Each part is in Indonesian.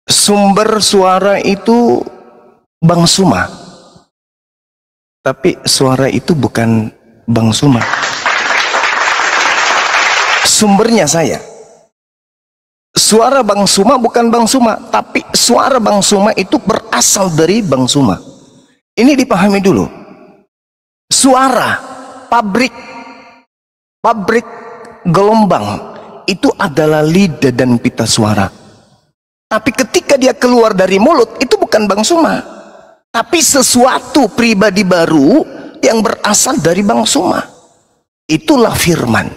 Sumber suara itu Bang Suma, tapi suara itu bukan Bang Suma. Sumbernya saya. Suara Bang Suma bukan Bang Suma, tapi suara Bang Suma itu berasal dari Bang Suma. Ini dipahami dulu. Suara pabrik gelombang itu adalah lidah dan pita suara. Tapi ketika dia keluar dari mulut, itu bukan Bang Suma, tapi sesuatu pribadi baru yang berasal dari Bang Suma. Itulah firman.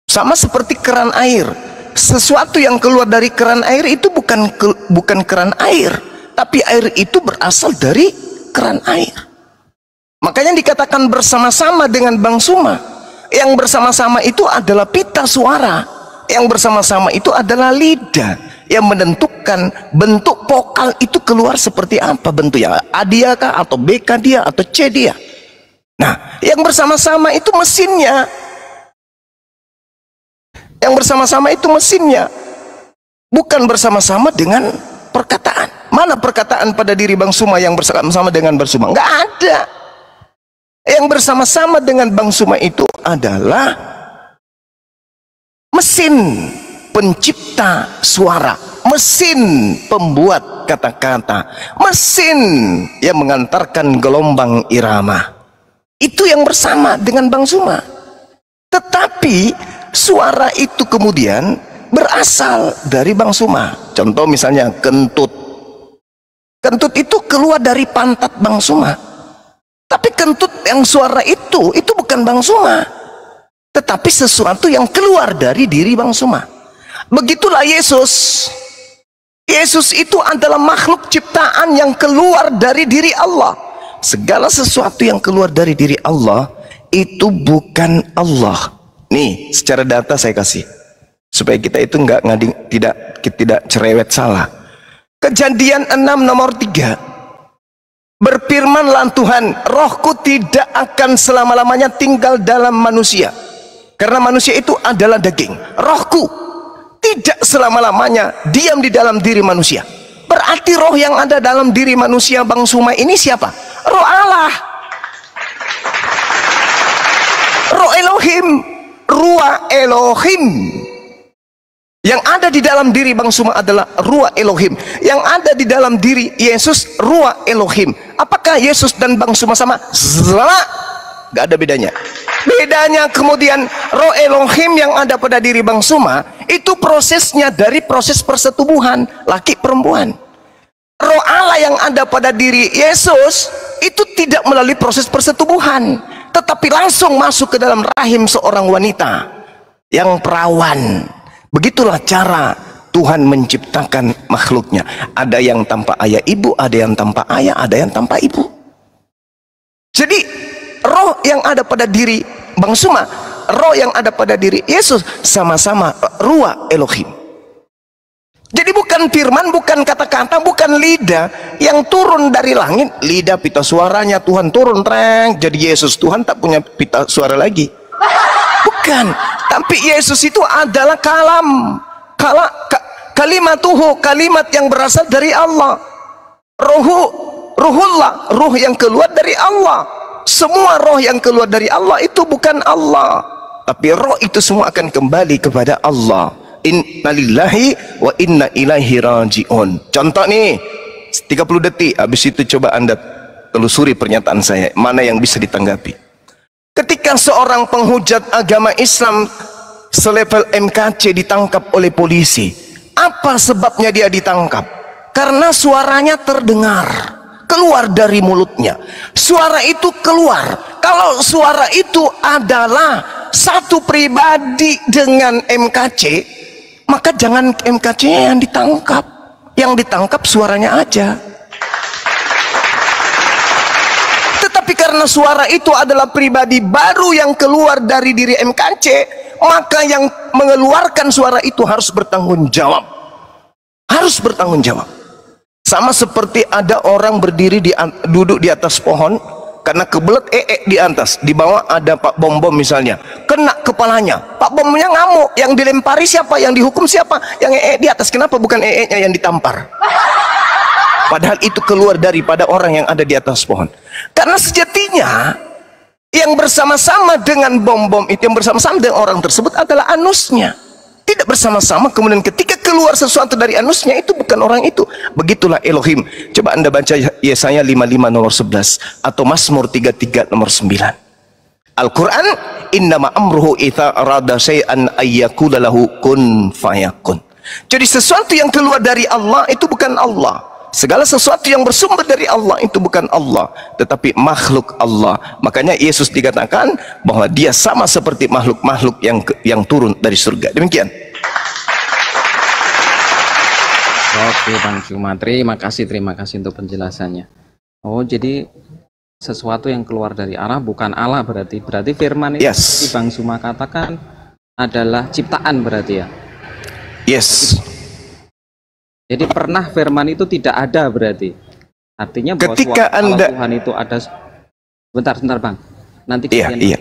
Sama seperti keran air. Sesuatu yang keluar dari keran air itu bukan keran air, tapi air itu berasal dari keran air. Makanya dikatakan bersama-sama dengan Bang Suma. Yang bersama-sama itu adalah pita suara. Yang bersama-sama itu adalah lidah yang menentukan bentuk vokal itu keluar seperti apa bentuknya. A dia kah, atau B kah dia, atau C dia. Nah, yang bersama-sama itu mesinnya. Yang bersama-sama itu mesinnya. Bukan bersama-sama dengan perkataan. Mana perkataan pada diri Bang Suma yang bersama-sama dengan Bang Suma? Nggak ada. Yang bersama-sama dengan Bang Suma itu adalah mesin pencipta suara, mesin pembuat kata-kata, mesin yang mengantarkan gelombang irama. Itu yang bersama dengan Bang Suma. Tetapi suara itu kemudian berasal dari Bang Suma. Contoh misalnya kentut. Kentut itu keluar dari pantat Bang Suma. Tapi kentut yang suara itu bukan Bang Suma, tetapi sesuatu yang keluar dari diri Bang Suma. Begitulah Yesus. Yesus itu adalah makhluk ciptaan yang keluar dari diri Allah. Segala sesuatu yang keluar dari diri Allah itu bukan Allah. Nih, secara data saya kasih supaya kita itu tidak cerewet salah. Kejadian 6 nomor 3. Berfirmanlah Tuhan, rohku tidak akan selama-lamanya tinggal dalam manusia, karena manusia itu adalah daging. Rohku tidak selama-lamanya diam di dalam diri manusia. Berarti roh yang ada dalam diri manusia Bang Suma ini siapa? Roh Allah, roh Elohim, Ruah Elohim. Yang ada di dalam diri Bang Suma adalah Ruah Elohim. Yang ada di dalam diri Yesus Ruah Elohim. Apakah Yesus dan Bang Suma sama? Sama. Gak ada bedanya. Bedanya kemudian Roh Elohim yang ada pada diri Bang Suma itu prosesnya dari proses persetubuhan laki perempuan. Roh Allah yang ada pada diri Yesus itu tidak melalui proses persetubuhan, tetapi langsung masuk ke dalam rahim seorang wanita yang perawan. Begitulah cara Tuhan menciptakan makhluknya. Ada yang tanpa ayah ibu, ada yang tanpa ayah, ada yang tanpa ibu. Jadi roh yang ada pada diri Bang Suma, roh yang ada pada diri Yesus sama-sama Ruah Elohim. Jadi bukan firman, bukan kata-kata, bukan lidah yang turun dari langit. Lidah pita suaranya Tuhan turun treng jadi Yesus. Tuhan tak punya pita suara lagi. Bukan, tapi Yesus itu adalah kalimatuhu, kalimat yang berasal dari Allah. Ruhullah, ruh yang keluar dari Allah. Semua roh yang keluar dari Allah itu bukan Allah, tapi roh itu semua akan kembali kepada Allah. Inna lillahi wa inna ilaihi raji'un. Contoh nih 30 detik, habis itu coba Anda telusuri pernyataan saya, mana yang bisa ditanggapi. Ketika seorang penghujat agama Islam selevel MKC ditangkap oleh polisi, apa sebabnya dia ditangkap? Karena suaranya terdengar, keluar dari mulutnya. Suara itu keluar. Kalau suara itu adalah satu pribadi dengan MKC, maka jangan MKC-nya yang ditangkap. Yang ditangkap suaranya aja. Tetapi karena suara itu adalah pribadi baru yang keluar dari diri MKC, maka yang mengeluarkan suara itu harus bertanggung jawab. Harus bertanggung jawab. Sama seperti ada orang berdiri duduk di atas pohon, karena kebelet di atas, di bawah ada Pak Bom misalnya, kena kepalanya, Pak Bomnya ngamuk, yang dilempari siapa, yang dihukum siapa? Yang di atas. Kenapa bukan nya yang ditampar? Padahal itu keluar daripada orang yang ada di atas pohon. Karena sejatinya yang bersama-sama dengan bom itu, yang bersama-sama dengan orang tersebut adalah anusnya, tidak bersama-sama. Kemudian ketika keluar sesuatu dari anusnya, itu bukan orang itu. Begitulah Elohim. Coba Anda baca Yesaya 55 nomor 11 atau Mazmur 33 nomor 9. Al-Quran, innama amruhu idza arada syai'an ayyakula lahu kun fayakun. Jadi sesuatu yang keluar dari Allah itu bukan Allah. Segala sesuatu yang bersumber dari Allah itu bukan Allah, tetapi makhluk Allah. Makanya Yesus dikatakan bahwa dia sama seperti makhluk-makhluk yang turun dari surga. Demikian. Oke Bang Cuma, terima kasih untuk penjelasannya. Oh, jadi sesuatu yang keluar dari Allah bukan Allah, berarti firman itu yes. Bang Cuma katakan adalah ciptaan berarti ya. Yes. Jadi pernah firman itu tidak ada berarti. Artinya bahwa ketika Anda Tuhan itu ada. Bentar Bang. Nanti iya.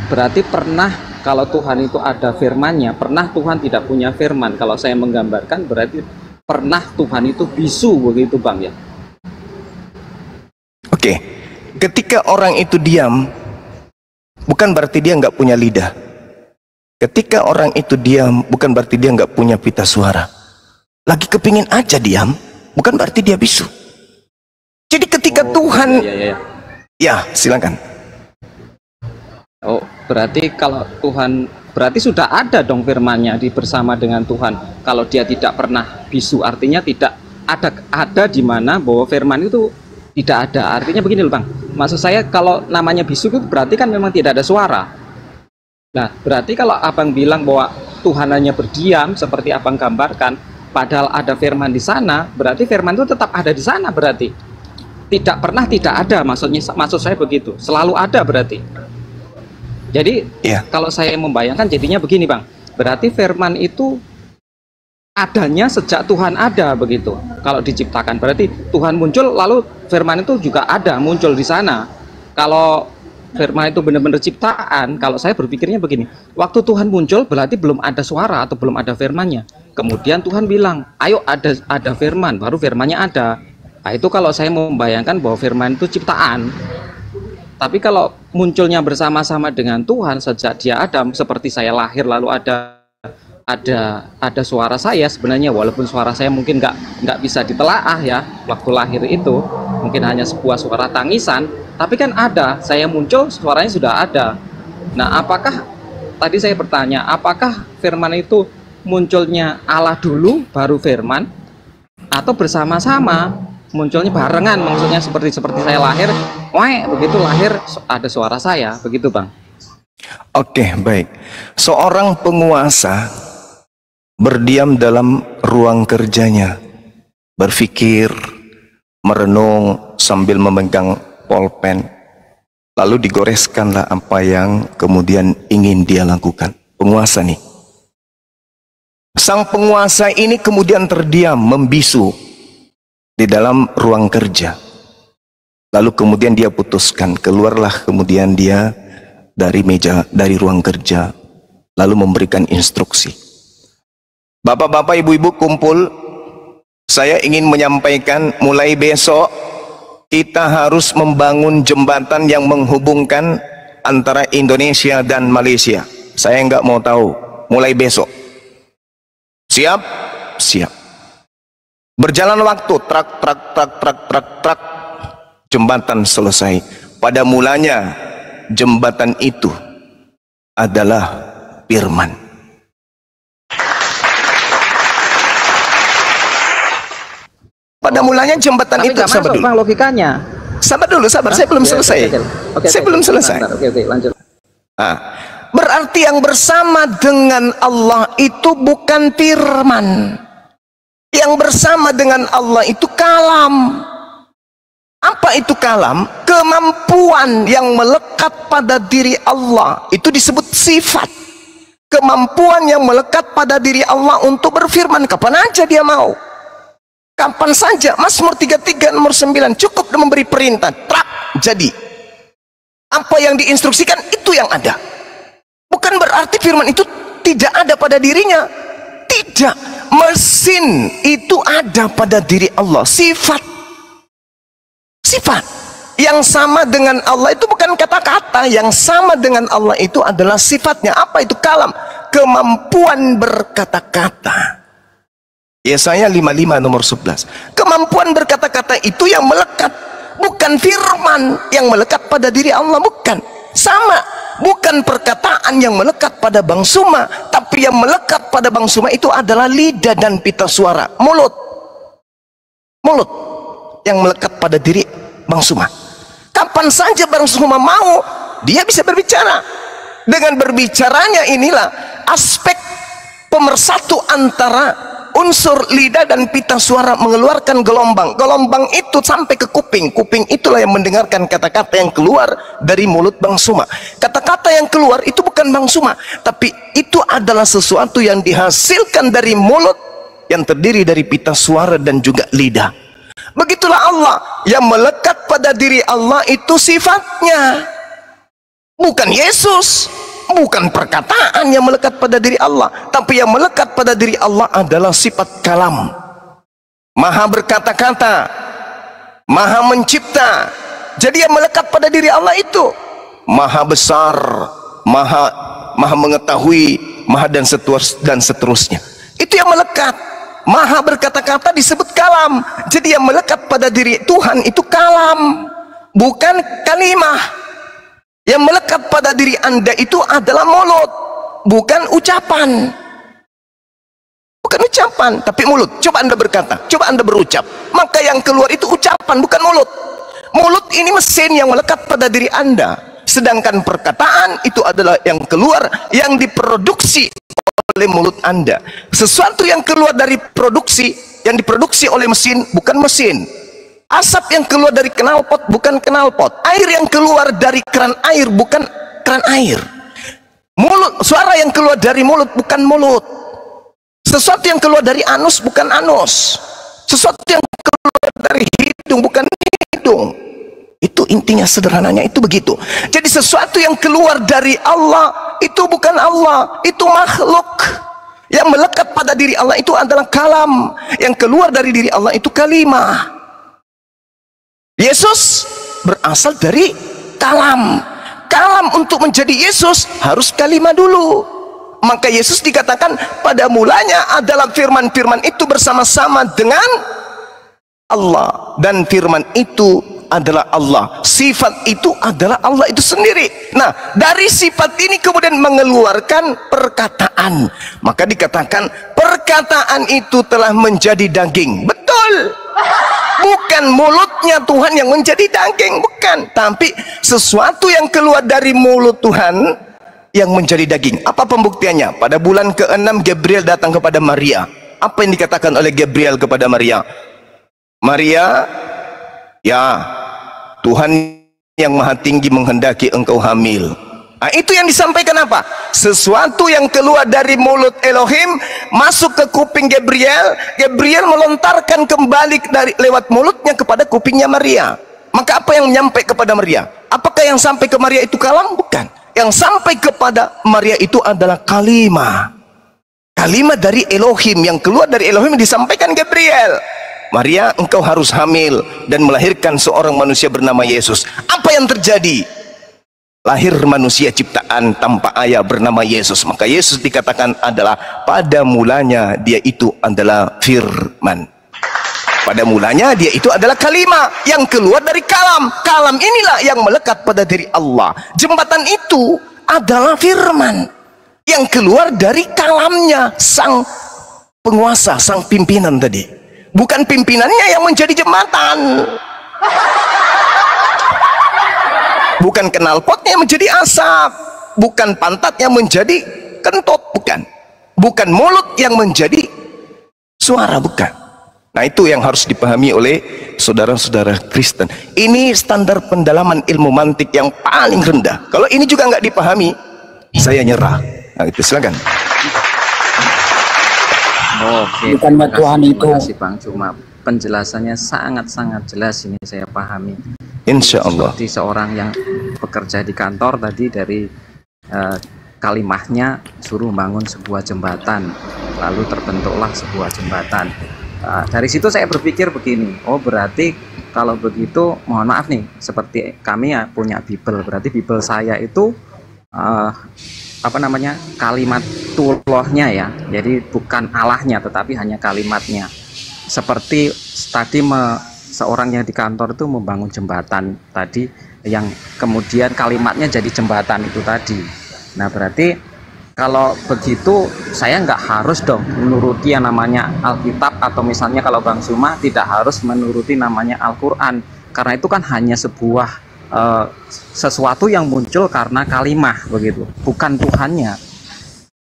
Berarti pernah kalau Tuhan itu ada firman-Nya, pernah Tuhan tidak punya firman. Kalau saya menggambarkan berarti pernah Tuhan itu bisu, begitu Bang ya. Oke. Ketika orang itu diam, bukan berarti dia nggak punya lidah. Ketika orang itu diam, bukan berarti dia nggak punya pita suara. Lagi kepingin aja diam, bukan berarti dia bisu. Jadi ketika Tuhan, ya silakan. Oh, berarti kalau Tuhan, berarti sudah ada dong firman-Nya bersama dengan Tuhan. Kalau dia tidak pernah bisu, artinya tidak ada di mana bahwa firman itu tidak ada. Artinya begini loh Bang. Maksud saya kalau namanya bisu itu berarti kan memang tidak ada suara. Nah, berarti kalau Abang bilang bahwa Tuhan hanya berdiam seperti Abang gambarkan, padahal ada firman di sana, berarti firman itu tetap ada di sana berarti. Tidak pernah tidak ada, maksud saya begitu. Selalu ada berarti. Jadi, kalau saya membayangkan jadinya begini Bang. Berarti firman itu adanya sejak Tuhan ada begitu. Kalau diciptakan berarti Tuhan muncul lalu firman itu juga ada, muncul di sana. Kalau firman itu benar-benar ciptaan, kalau saya berpikirnya begini, waktu Tuhan muncul berarti belum ada suara atau belum ada firman-Nya. Kemudian Tuhan bilang, ayo ada firman, baru firman-Nya ada. Nah, itu kalau saya membayangkan bahwa firman itu ciptaan. Tapi kalau munculnya bersama-sama dengan Tuhan sejak dia Adam, seperti saya lahir lalu ada suara saya, sebenarnya walaupun suara saya mungkin nggak bisa ditelaah ya waktu lahir itu, mungkin hanya sebuah suara tangisan, tapi kan ada, saya muncul suaranya sudah ada. Nah, apakah tadi saya bertanya, apakah firman itu munculnya Allah dulu baru firman, atau bersama-sama munculnya barengan, maksudnya seperti saya lahir, begitu lahir ada suara saya, begitu Bang. Oke, baik. Seorang penguasa berdiam dalam ruang kerjanya, berpikir, merenung sambil memegang pulpen, lalu digoreskanlah apa yang kemudian ingin dia lakukan. Penguasa nih, sang penguasa ini kemudian terdiam, membisu di dalam ruang kerja, lalu kemudian dia putuskan, keluarlah kemudian dia dari ruang kerja, lalu memberikan instruksi. Bapak-bapak, ibu-ibu kumpul, saya ingin menyampaikan mulai besok kita harus membangun jembatan yang menghubungkan antara Indonesia dan Malaysia. Saya nggak mau tahu, mulai besok. Siap? Siap. Berjalan waktu, trak, jembatan selesai. Pada mulanya jembatan itu adalah firman. Pada mulanya jembatan tapi itu, sabar dulu. Bang, logikanya. Sabar dulu, sabar. Saya belum selesai. Saya belum selesai. Oke, lanjut. Nah, berarti yang bersama dengan Allah itu bukan firman. Yang bersama dengan Allah itu kalam. Apa itu kalam? Kemampuan yang melekat pada diri Allah. Itu disebut sifat. Kemampuan yang melekat pada diri Allah untuk berfirman kapan aja dia mau. kapan saja. Mazmur 33 nomor 9 cukup memberi perintah, trak, jadi. Apa yang diinstruksikan itu yang ada. Bukan berarti firman itu tidak ada pada dirinya. Tidak. Mesin itu ada pada diri Allah. Sifat yang sama dengan Allah itu bukan kata-kata. Yang sama dengan Allah itu adalah sifatnya. Apa itu kalam? Kemampuan berkata-kata. Yesaya 55 nomor 11. Kemampuan berkata-kata itu yang melekat, bukan firman yang melekat pada diri Allah, bukan. Sama, bukan perkataan yang melekat pada Bang Suma, tapi yang melekat pada Bang Suma itu adalah lidah dan pita suara, mulut yang melekat pada diri Bang Suma. Kapan saja Bang Suma mau, dia bisa berbicara. Dengan berbicaranya inilah aspek pemersatu antara unsur lidah dan pita suara mengeluarkan gelombang. Gelombang itu sampai ke kuping. Kuping itulah yang mendengarkan kata-kata yang keluar dari mulut Bang Suma. Kata-kata yang keluar itu bukan Bang Suma, tapi itu adalah sesuatu yang dihasilkan dari mulut yang terdiri dari pita suara dan juga lidah. Begitulah Allah. Yang melekat pada diri Allah itu sifatnya, bukan Yesus. Bukan perkataan yang melekat pada diri Allah, tapi yang melekat pada diri Allah adalah sifat kalam. Maha berkata-kata, maha mencipta. Jadi yang melekat pada diri Allah itu maha besar, maha mengetahui, maha dan seterusnya. Itu yang melekat. Maha berkata-kata disebut kalam. Jadi yang melekat pada diri Tuhan itu kalam, bukan kalimah. Yang melekat pada diri Anda itu adalah mulut, bukan ucapan. Bukan ucapan, tapi mulut. Coba Anda berkata, coba Anda berucap, maka yang keluar itu ucapan, bukan mulut. Mulut ini mesin yang melekat pada diri Anda, sedangkan perkataan itu adalah yang keluar, yang diproduksi oleh mulut Anda. Sesuatu yang keluar dari produksi, yang diproduksi oleh mesin, bukan mesin. Asap yang keluar dari knalpot bukan knalpot. Air yang keluar dari keran air bukan keran air. Mulut, suara yang keluar dari mulut bukan mulut. Sesuatu yang keluar dari anus bukan anus. Sesuatu yang keluar dari hidung bukan hidung. Itu intinya, sederhananya itu begitu. Jadi sesuatu yang keluar dari Allah itu bukan Allah, itu makhluk. Yang melekat pada diri Allah itu adalah kalam. Yang keluar dari diri Allah itu kalimah. Yesus berasal dari kalam. Kalam untuk menjadi Yesus harus kalimah dulu. Maka Yesus dikatakan pada mulanya adalah firman-firman itu bersama-sama dengan Allah, dan firman itu adalah Allah. Sifat itu adalah Allah itu sendiri. Nah, dari sifat ini kemudian mengeluarkan perkataan. Maka dikatakan perkataan itu telah menjadi daging. Betul. Bukan mulutnya Tuhan yang menjadi daging, bukan, tapi sesuatu yang keluar dari mulut Tuhan yang menjadi daging. Apa pembuktiannya? Pada bulan ke-6 Gabriel datang kepada Maria. Apa yang dikatakan oleh Gabriel kepada Maria? Maria, ya, Tuhan yang Maha Tinggi menghendaki engkau hamil. Nah, itu yang disampaikan apa? Sesuatu yang keluar dari mulut Elohim masuk ke kuping Gabriel. Gabriel melontarkan kembali lewat mulutnya kepada kupingnya Maria. Maka apa yang nyampe kepada Maria? Apakah yang sampai ke Maria itu kalam? Bukan. Yang sampai kepada Maria itu adalah kalimah. Kalimah dari Elohim, yang keluar dari Elohim disampaikan Gabriel. Maria, engkau harus hamil dan melahirkan seorang manusia bernama Yesus. Apa yang terjadi? Lahir manusia ciptaan tanpa ayah bernama Yesus. Maka Yesus dikatakan adalah pada mulanya dia itu adalah firman. Pada mulanya dia itu adalah kalimah yang keluar dari kalam. Kalam inilah yang melekat pada diri Allah. Jembatan itu adalah firman yang keluar dari kalamnya sang penguasa, sang pimpinan tadi. Bukan pimpinannya yang menjadi jembatan. Bukan knalpotnya menjadi asap, bukan pantatnya menjadi kentut, bukan. Bukan mulut yang menjadi suara, bukan. Nah, itu yang harus dipahami oleh saudara-saudara Kristen. Ini standar pendalaman ilmu mantik yang paling rendah. Kalau ini juga nggak dipahami, saya nyerah. Nah, itu silakan. Oke, bukan Tuhan itu. Terima kasih Bang Cuma. penjelasannya sangat-sangat jelas, ini saya pahami. Insya Allah. Seperti seorang yang bekerja di kantor tadi, dari kalimahnya suruh bangun sebuah jembatan, lalu terbentuklah sebuah jembatan. Dari situ saya berpikir begini, oh berarti kalau begitu, mohon maaf nih, seperti kami ya punya Bible, berarti Bible saya itu kalimatullohnya ya, jadi bukan Allahnya tetapi hanya kalimatnya. Seperti tadi seorang yang di kantor itu membangun jembatan tadi, yang kemudian kalimatnya jadi jembatan itu tadi. Nah berarti kalau begitu saya nggak harus dong menuruti yang namanya Alkitab, atau misalnya kalau Bang Zuma tidak harus menuruti namanya Al-Quran, karena itu kan hanya sebuah sesuatu yang muncul karena kalimah begitu, bukan Tuhannya.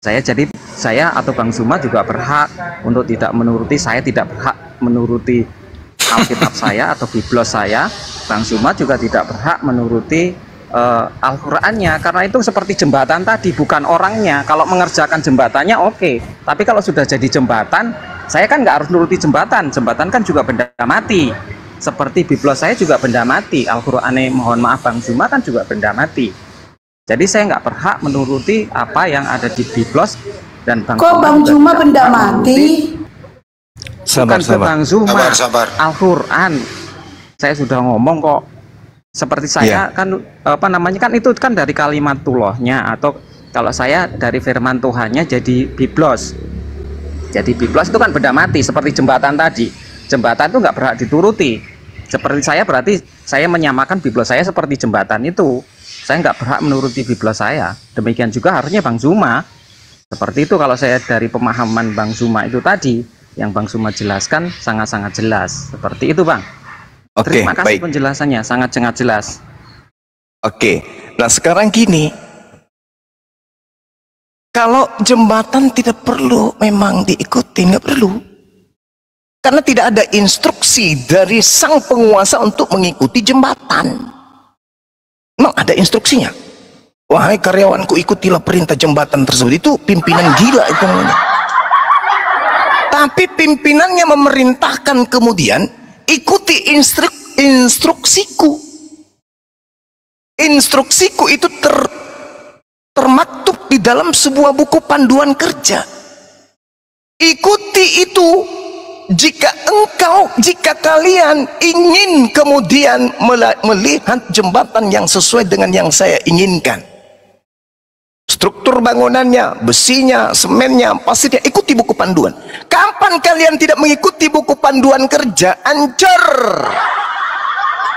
Saya atau Bang Zuma juga berhak untuk tidak menuruti, saya tidak berhak menuruti Alkitab saya atau Biblos saya. Bang Zuma juga tidak berhak menuruti Al-Qur'annya, karena itu seperti jembatan tadi, bukan orangnya. Kalau mengerjakan jembatannya oke, tapi kalau sudah jadi jembatan, saya kan nggak harus nuruti jembatan. Jembatan kan juga benda mati, seperti Biblos saya juga benda mati, Al-Qur'annya mohon maaf Bang Zuma kan juga benda mati. Jadi saya nggak berhak menuruti apa yang ada di Biblos dan Bang Kok Bang Zuma benda mati? Bukan Bang Zuma, Al-Qur'an. Saya sudah ngomong kok. Seperti saya kan kan itu kan dari kalimatullohnya, atau kalau saya dari firman Tuhannya jadi Biblos. Jadi Biblos itu kan benda mati, seperti jembatan tadi. Jembatan itu nggak berhak dituruti. Seperti saya, berarti saya menyamakan Biblos saya seperti jembatan itu. Saya nggak berhak menuruti Biblos saya. Demikian juga harusnya Bang Zuma. Seperti itu kalau saya dari pemahaman Bang Zuma itu tadi, yang Bang Zuma jelaskan sangat-sangat jelas. Seperti itu Bang. Oke, terima kasih baik. Penjelasannya sangat-sangat jelas. Oke, nah sekarang gini, kalau jembatan tidak perlu memang diikuti, nggak perlu, karena tidak ada instruksi dari sang penguasa untuk mengikuti jembatan. Memang ada instruksinya, wahai karyawanku ikutilah perintah jembatan tersebut. Itu pimpinan gila itu namanya. Tapi pimpinannya memerintahkan kemudian ikuti instruksiku. Instruksiku itu termaktub di dalam sebuah buku panduan kerja. Ikuti itu jika kalian ingin kemudian melihat jembatan yang sesuai dengan yang saya inginkan. Struktur bangunannya, besinya, semennya, pasirnya, ikuti buku panduan. Kapan kalian tidak mengikuti buku panduan kerja, hancur.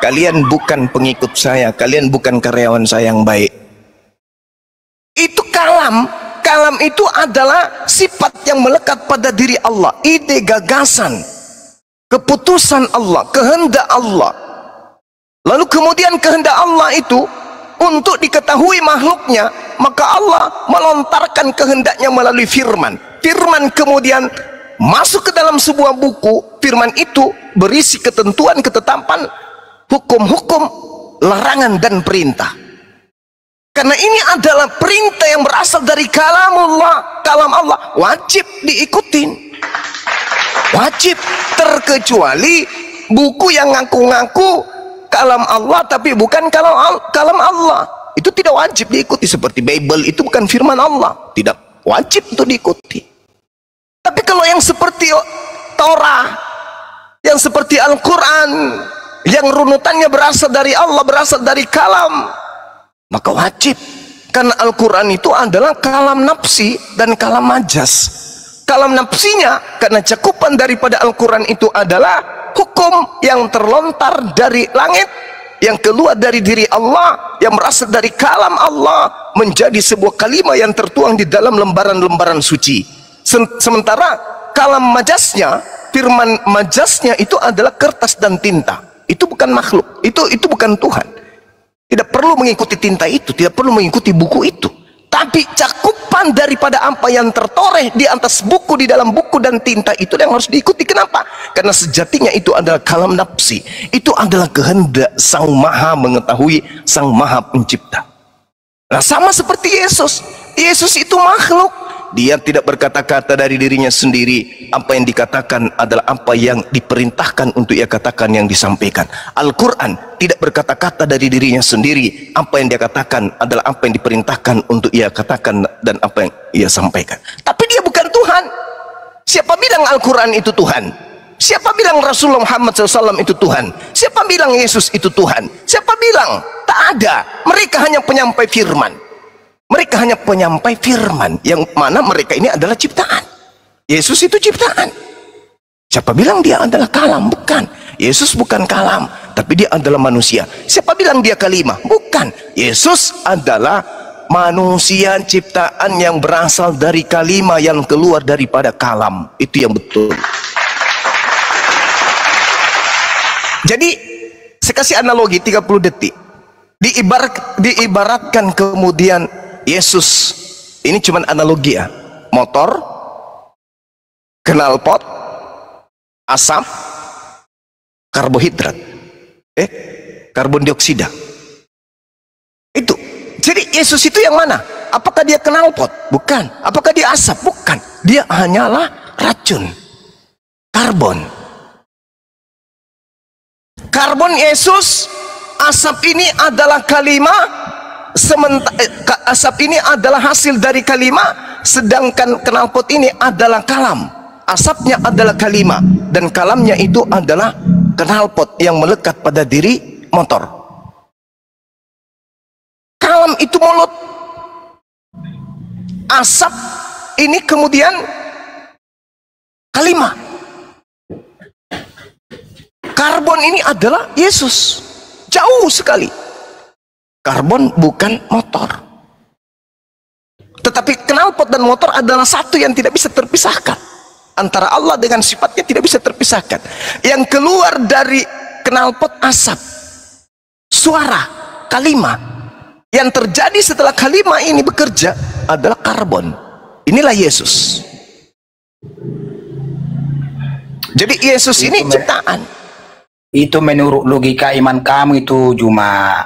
Kalian bukan pengikut saya, kalian bukan karyawan saya yang baik. Itu kalam. Kalam itu adalah sifat yang melekat pada diri Allah, ide, gagasan, keputusan Allah, kehendak Allah. Lalu kemudian kehendak Allah itu untuk diketahui makhluknya, maka Allah melontarkan kehendaknya melalui firman. Firman kemudian masuk ke dalam sebuah buku. Firman itu berisi ketentuan, ketetapan, hukum-hukum, larangan dan perintah. Karena ini adalah perintah yang berasal dari kalamullah. Kalam Allah wajib diikutin, wajib, terkecuali buku yang ngaku-ngaku kalam Allah tapi bukan kalam Allah. Itu tidak wajib diikuti. Seperti Bible itu bukan firman Allah, tidak wajib untuk diikuti. Tapi kalau yang seperti Torah, yang seperti Al-Quran, yang runutannya berasal dari Allah, berasal dari kalam, maka wajib. Karena Al-Quran itu adalah kalam nafsi dan kalam majas. Kalam nafsinya karena cakupan daripada Al-Quran itu adalah hukum yang terlontar dari langit, yang keluar dari diri Allah, yang berasal dari kalam Allah, menjadi sebuah kalimat yang tertuang di dalam lembaran-lembaran suci. Sementara kalam majasnya, firman majasnya itu adalah kertas dan tinta. Itu bukan makhluk, itu bukan Tuhan. Tidak perlu mengikuti tinta itu, tidak perlu mengikuti buku itu. Tapi cakupan daripada apa yang tertoreh di atas buku, di dalam buku dan tinta itu yang harus diikuti. Kenapa? Karena sejatinya itu adalah kalam nafsi. Itu adalah kehendak Sang Maha Mengetahui, Sang Maha Pencipta. Nah, sama seperti Yesus. Yesus itu makhluk. Dia tidak berkata-kata dari dirinya sendiri. Apa yang dikatakan adalah apa yang diperintahkan untuk ia katakan, yang disampaikan. Al-Quran tidak berkata-kata dari dirinya sendiri. Apa yang dia katakan adalah apa yang diperintahkan untuk ia katakan dan apa yang ia sampaikan. Tapi dia bukan Tuhan. Siapa bilang Al-Quran itu Tuhan? Siapa bilang Rasulullah Muhammad SAW itu Tuhan? Siapa bilang Yesus itu Tuhan? Siapa bilang? Tak ada. Mereka hanya penyampai firman. Mereka hanya penyampai firman, yang mana mereka ini adalah ciptaan. Yesus itu ciptaan. Siapa bilang dia adalah kalam? Bukan. Yesus bukan kalam, tapi dia adalah manusia. Siapa bilang dia kalimah? Bukan. Yesus adalah manusia ciptaan yang berasal dari kalimah yang keluar daripada kalam. Itu yang betul. Jadi saya kasih analogi 30 detik. Diibaratkan kemudian Yesus, ini cuma analogi ya, motor, knalpot, asap, karbohidrat, karbon dioksida. Itu. Jadi Yesus itu yang mana? Apakah dia knalpot? Bukan. Apakah dia asap? Bukan. Dia hanyalah racun, karbon. Karbon Yesus, asap ini adalah kalimah. Asap ini adalah hasil dari kalimah, sedangkan knalpot ini adalah kalam. Asapnya adalah kalimah dan kalamnya itu adalah knalpot yang melekat pada diri motor. Kalam itu mulut, asap ini kemudian kalimah. Karbon ini adalah Yesus. Jauh sekali. Karbon bukan motor. Tetapi knalpot dan motor adalah satu yang tidak bisa terpisahkan. Antara Allah dengan sifatnya tidak bisa terpisahkan. Yang keluar dari knalpot asap, suara, kalimah. Yang terjadi setelah kalimah ini bekerja adalah karbon. Inilah Yesus. Jadi Yesus ini ciptaan. Itu menurut logika iman kamu itu cuma.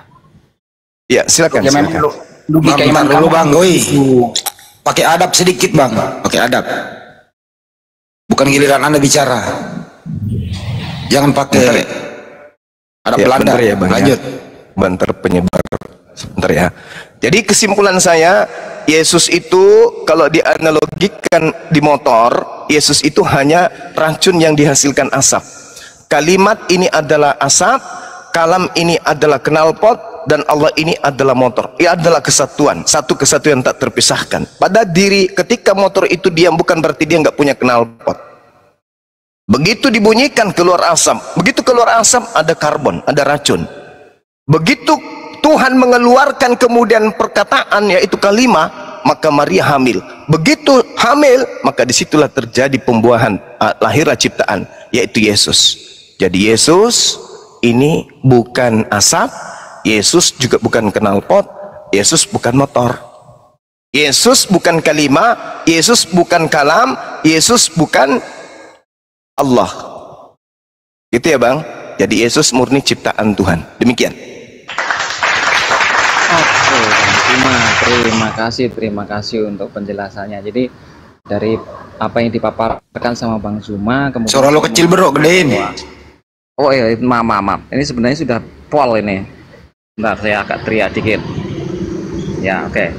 Ya, silakan. Ya, silakan. Logika iman kamu, Bang. Pakai adab sedikit, Bang. Pakai adab. Bukan giliran Anda bicara. Jangan pakai adab Belanda. Ya, Bang, lanjut. Ya. Banter penyebar. Sebentar ya. Jadi kesimpulan saya, Yesus itu kalau dianalogikan di motor, Yesus itu hanya racun yang dihasilkan asap. Kalimat ini adalah asap, kalam ini adalah knalpot, dan Allah ini adalah motor. Ia adalah kesatuan, satu kesatuan tak terpisahkan. Pada diri ketika motor itu diam, bukan berarti dia nggak punya knalpot. Begitu dibunyikan keluar asap, begitu keluar asap ada karbon, ada racun. Begitu Tuhan mengeluarkan kemudian perkataan yaitu kalimah, maka Maria hamil. Begitu hamil, maka disitulah terjadi pembuahan, lahirlah ciptaan yaitu Yesus. Jadi Yesus ini bukan asap, Yesus juga bukan knalpot, Yesus bukan motor, Yesus bukan kalimah, Yesus bukan kalam, Yesus bukan Allah. Gitu ya Bang. Jadi Yesus murni ciptaan Tuhan. Demikian. Oke, terima kasih untuk penjelasannya. Jadi dari apa yang dipaparkan sama Bang Zuma, kemudian Suara lo kecil bro, gedein. Oh iya, maaf. Ini sebenarnya sudah pol ini. Bentar, saya agak teriak dikit. Ya, oke.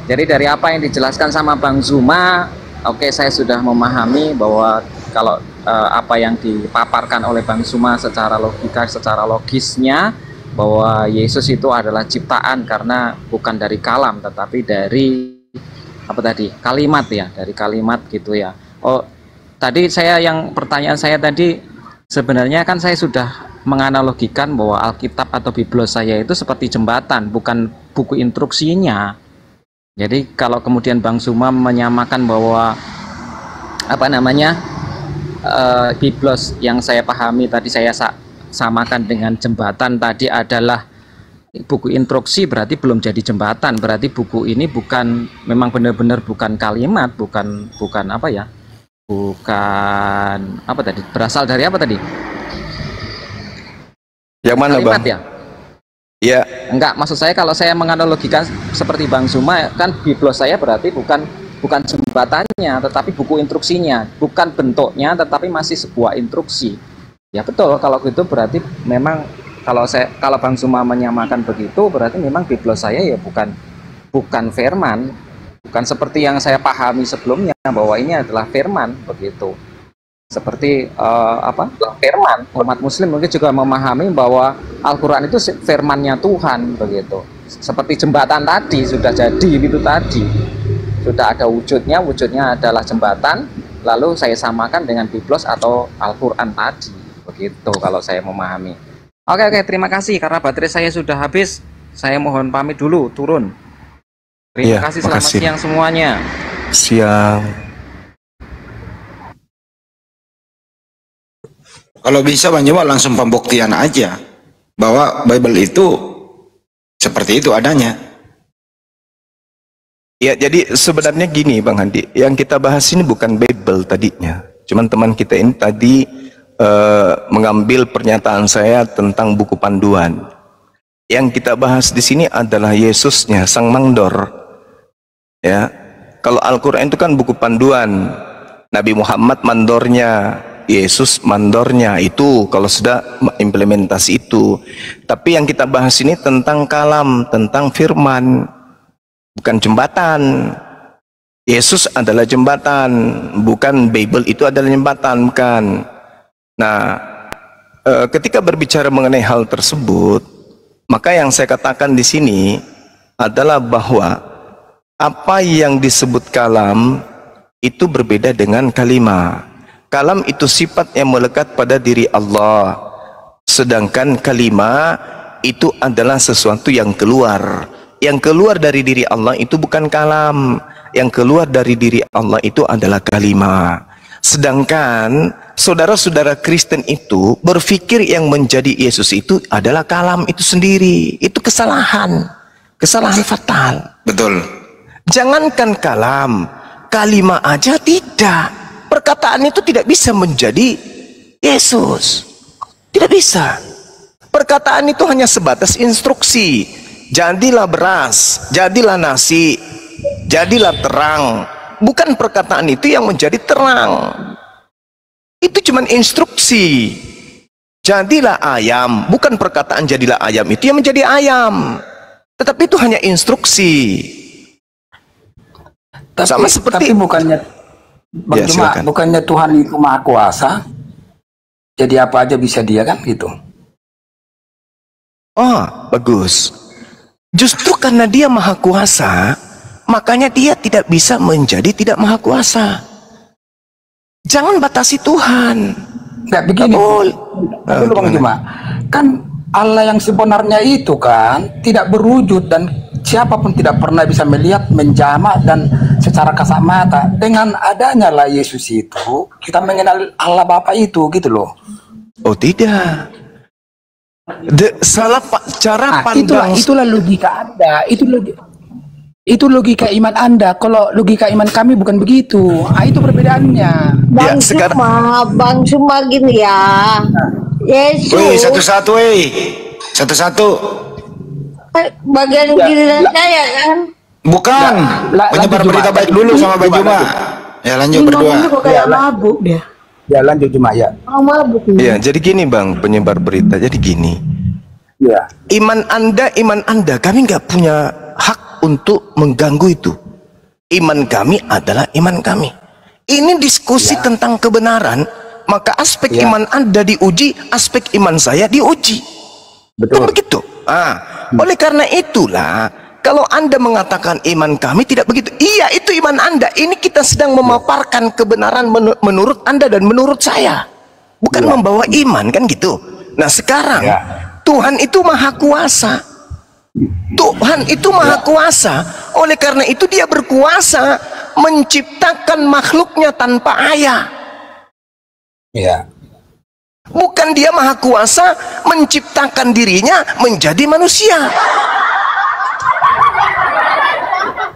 Jadi dari apa yang dijelaskan sama Bang Zuma, oke, saya sudah memahami bahwa kalau apa yang dipaparkan oleh Bang Zuma secara logika, secara logisnya, bahwa Yesus itu adalah ciptaan karena bukan dari kalam, tetapi dari apa tadi? Kalimat ya, dari kalimat gitu ya. Oh, tadi pertanyaan saya tadi, sebenarnya kan saya sudah menganalogikan bahwa Alkitab atau Biblos saya itu seperti jembatan, bukan buku instruksinya. Jadi kalau kemudian Bang Zuma menyamakan bahwa apa namanya Biblos yang saya pahami tadi, saya samakan dengan jembatan tadi adalah buku instruksi, berarti belum jadi jembatan. Berarti buku ini memang benar-benar bukan kalimat, bukan apa ya, bukan apa tadi, berasal dari apa tadi? Yang mana kalimat, Bang? Ya? Ya. Enggak, maksud saya kalau saya menganalogikan seperti Bang Zuma, kan Biblos saya berarti bukan bukan jembatannya, tetapi buku instruksinya, bukan bentuknya, tetapi masih sebuah instruksi. Ya betul, kalau gitu berarti memang kalau Bang Zuma menyamakan begitu, berarti memang biblos saya ya bukan firman, bukan seperti yang saya pahami sebelumnya bahwa ini adalah firman begitu. Seperti firman, umat muslim mungkin juga memahami bahwa Al-Quran itu firmannya Tuhan begitu. Seperti jembatan tadi sudah jadi itu tadi, sudah ada wujudnya adalah jembatan, lalu saya samakan dengan biblos atau Al-Quran tadi begitu kalau saya memahami. Oke, terima kasih karena baterai saya sudah habis, saya mohon pamit dulu turun. Terima kasih, selamat siang semuanya. Siang. Kalau bisa Bang Zuma langsung pembuktian aja bahwa Bible itu seperti itu adanya. Ya, jadi sebenarnya gini Bang Handi, yang kita bahas ini bukan Bible tadinya. Cuman teman kita ini tadi mengambil pernyataan saya tentang buku panduan. Yang kita bahas di sini adalah Yesusnya, Sang Mandor. Ya, kalau Al-Quran itu kan buku panduan, Nabi Muhammad mandornya, Yesus mandornya, itu kalau sudah implementasi itu. Tapi yang kita bahas ini tentang kalam, tentang firman, bukan jembatan. Yesus adalah jembatan, bukan Bible itu adalah jembatan, bukan. Nah, ketika berbicara mengenai hal tersebut, maka yang saya katakan di sini adalah bahwa apa yang disebut kalam itu berbeda dengan kalimah. Kalam itu sifat yang melekat pada diri Allah, sedangkan kalimah itu adalah sesuatu yang keluar. Yang keluar dari diri Allah itu bukan kalam, yang keluar dari diri Allah itu adalah kalimah. Sedangkan saudara-saudara Kristen itu berpikir yang menjadi Yesus itu adalah kalam itu sendiri. Itu kesalahan fatal. Betul. Jangankan kalam, kalimah aja tidak. Perkataan itu tidak bisa menjadi Yesus. Tidak bisa. Perkataan itu hanya sebatas instruksi. Jadilah beras, jadilah nasi, jadilah terang. Bukan perkataan itu yang menjadi terang. Itu cuma instruksi. Jadilah ayam, bukan perkataan jadilah ayam itu yang menjadi ayam. Tetapi itu hanya instruksi. Sama seperti bukannya Bang Zuma, bukannya Tuhan itu Maha Kuasa, jadi apa aja bisa dia kan gitu. Oh, bagus. Justru karena dia Maha Kuasa, makanya dia tidak bisa menjadi tidak Maha Kuasa. Jangan batasi Tuhan. Nggak begini. Dulu Bang Zuma, kan Allah yang sebenarnya itu kan tidak berwujud dan siapapun tidak pernah bisa melihat, menjamak dan secara kasat mata. Dengan adanya lah Yesus itu, kita mengenal Allah Bapa itu gitu loh. Oh tidak. Salah cara pandang. Itulah logika Anda. Itu logika iman Anda. Kalau logika iman kami bukan begitu. Itu perbedaannya. Bang Zuma gini ya. Yesus. Woi, satu-satu, satu-satu. Bagian giliran saya kan. Bukan. Penyebar berita baik dulu sama Bang Zuma. Ya lanjut berdua. Kayak mabuk dia. Ya lanjut Zuma ya. Mabuk. Ya, jadi gini Bang, penyebar berita. Jadi gini. Ya. Iman Anda, kami nggak punya hak untuk mengganggu itu. Iman kami adalah iman kami. Ini diskusi tentang kebenaran, maka aspek iman Anda diuji, aspek iman saya diuji. Betul. Kan begitu. Oleh karena itulah, kalau Anda mengatakan iman kami tidak begitu, iya itu iman Anda. Ini kita sedang memaparkan kebenaran menurut Anda dan menurut saya, bukan membawa iman kan gitu. Nah sekarang Tuhan itu Maha Kuasa. Tuhan itu Maha Kuasa. Oleh karena itu dia berkuasa menciptakan makhluknya tanpa ayah. Ya. Bukan dia Maha Kuasa menciptakan dirinya menjadi manusia.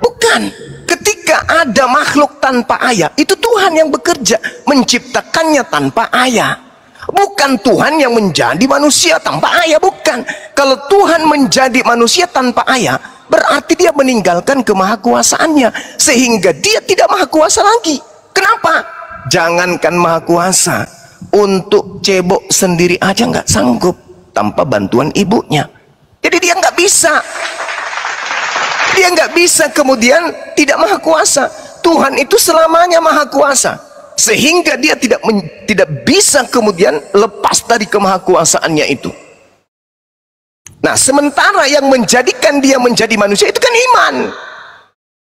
Bukan. Ketika ada makhluk tanpa ayah, itu Tuhan yang bekerja menciptakannya tanpa ayah. Bukan Tuhan yang menjadi manusia tanpa ayah, bukan. Kalau Tuhan menjadi manusia tanpa ayah, berarti dia meninggalkan kemahakuasaannya, sehingga dia tidak maha kuasa lagi. Kenapa? Jangankan maha kuasa, untuk cebok sendiri aja nggak sanggup tanpa bantuan ibunya. Jadi dia nggak bisa. Dia nggak bisa kemudian tidak maha kuasa. Tuhan itu selamanya maha kuasa, sehingga dia tidak bisa kemudian lepas dari kemahakuasaannya itu. Nah, sementara yang menjadikan dia menjadi manusia itu kan iman.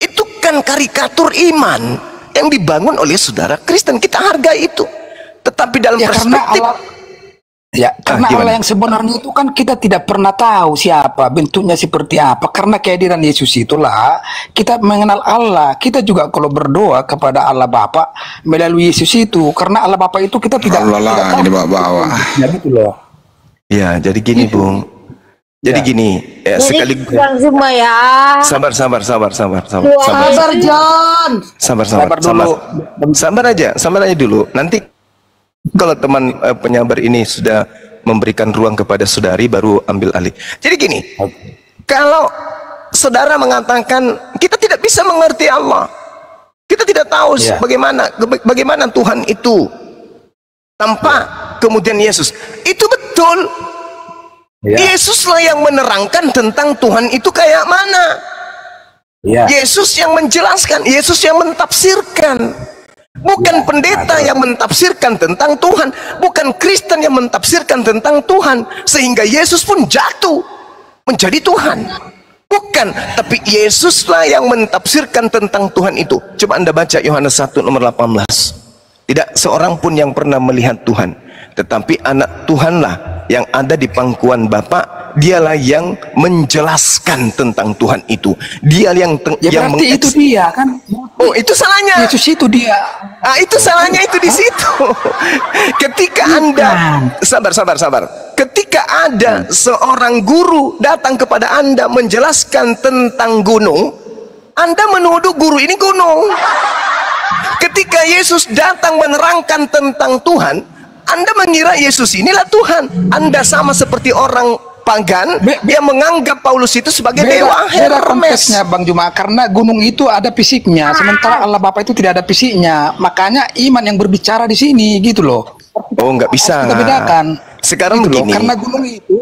Itu kan karikatur iman yang dibangun oleh saudara Kristen. Kita hargai itu. Tetapi dalam perspektif karena Allah yang sebenarnya itu kan kita tidak pernah tahu siapa, bentuknya seperti apa. Karena kehadiran Yesus itulah kita mengenal Allah. Kita juga kalau berdoa kepada Allah Bapa melalui Yesus itu, karena Allah Bapa itu kita tidak tahu. Ya gitu loh. Ya, jadi gini, Bung. Jadi gini, ya, sekali semua ya. Sabar, John. Sabar aja dulu. Nanti kalau teman penyabar ini sudah memberikan ruang kepada saudari, baru ambil alih. Jadi gini, kalau saudara mengatakan kita tidak bisa mengerti Allah, kita tidak tahu bagaimana Tuhan itu tanpa kemudian Yesus, itu betul. Yesuslah yang menerangkan tentang Tuhan itu kayak mana. Yesus yang menjelaskan, Yesus yang mentafsirkan. Bukan pendeta yang mentafsirkan tentang Tuhan, bukan Kristen yang mentafsirkan tentang Tuhan, sehingga Yesus pun jatuh menjadi Tuhan. Bukan, tapi Yesuslah yang mentafsirkan tentang Tuhan itu. Coba Anda baca Yohanes 1 nomor 18. Tidak seorang pun yang pernah melihat Tuhan, tetapi anak Tuhanlah yang ada di pangkuan Bapa, dialah yang menjelaskan tentang Tuhan itu. Dia yang berarti itu dia kan. Oh, itu salahnya. Yesus itu dia. Itu salahnya itu di situ. Ketika Anda sabar. Ketika ada seorang guru datang kepada Anda menjelaskan tentang gunung, Anda menuduh guru ini gunung. Ketika Yesus datang menerangkan tentang Tuhan, Anda mengira Yesus inilah Tuhan. Anda sama seperti orang pagan yang menganggap Paulus itu sebagai dewa Hermes. Beda konteksnya Bang Juma, karena gunung itu ada fisiknya, sementara Allah Bapa itu tidak ada fisiknya. Makanya iman yang berbicara di sini gitu loh. Oh, nggak bisa. Kita bedakan. Sekarang gitu begini. Loh, karena gunung itu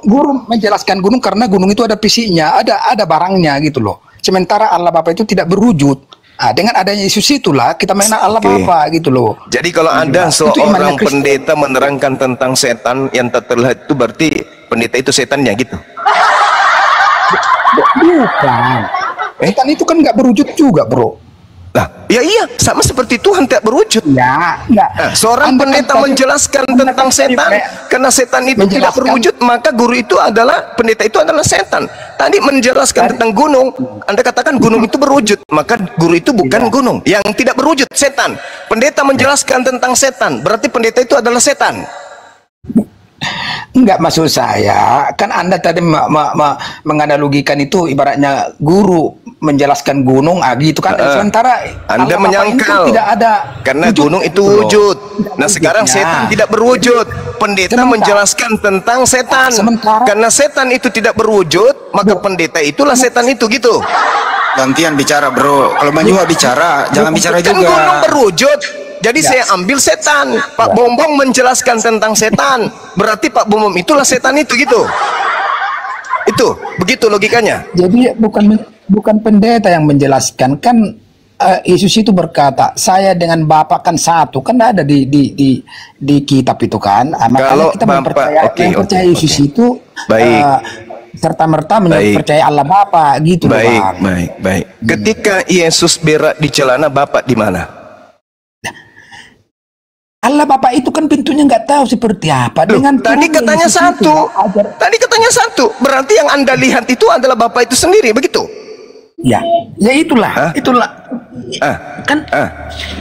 guru menjelaskan gunung karena gunung itu ada fisiknya, ada barangnya gitu loh. Sementara Allah Bapa itu tidak berwujud. Dengan adanya Yesus itulah kita mengenal Allah Bapa gitu loh. Jadi kalau ada seorang pendeta menerangkan tentang setan yang tak terlihat, itu berarti pendeta itu setannya gitu? Bukan. Setan itu kan nggak berwujud juga, bro. Nah, ya iya, sama seperti Tuhan tidak berwujud. Enggak. Nah, seorang pendeta menjelaskan tentang setan, karena setan itu tidak berwujud, maka guru itu adalah, pendeta itu adalah setan. Tadi menjelaskan tentang gunung, Anda katakan gunung itu berwujud, maka guru itu bukan gunung. Yang tidak berwujud, setan. Pendeta menjelaskan tentang setan, berarti pendeta itu adalah setan. Enggak, maksud saya kan Anda tadi menganalogikan itu ibaratnya guru menjelaskan gunung gitu kan. Sementara Anda menyangkal tidak ada karena gunung itu wujud. Nah, sekarang setan tidak berwujud. Pendeta menjelaskan tentang setan. Karena setan itu tidak berwujud, maka pendeta itulah setan itu gitu. Gantian bicara, bro. Kalau Manjuha bicara, jangan bicara juga. Kan gunung berwujud. Jadi saya ambil setan. Pak Bombong menjelaskan tentang setan, berarti Pak Bombong itulah setan itu gitu. Itu begitu logikanya. Jadi bukan pendeta yang menjelaskan kan. Yesus itu berkata, saya dengan Bapa kan satu, kan ada di kitab itu kan. Makanya kita mempercaya Yesus itu serta merta mempercayai Allah Bapa gitu. Baik. Ketika Yesus berak di celana Bapa di mana? Allah Bapa itu kan pintunya nggak tahu seperti apa. Dengan tadi katanya satu. Tadi katanya satu. Berarti yang Anda lihat itu adalah Bapa itu sendiri, begitu? Ya itulah.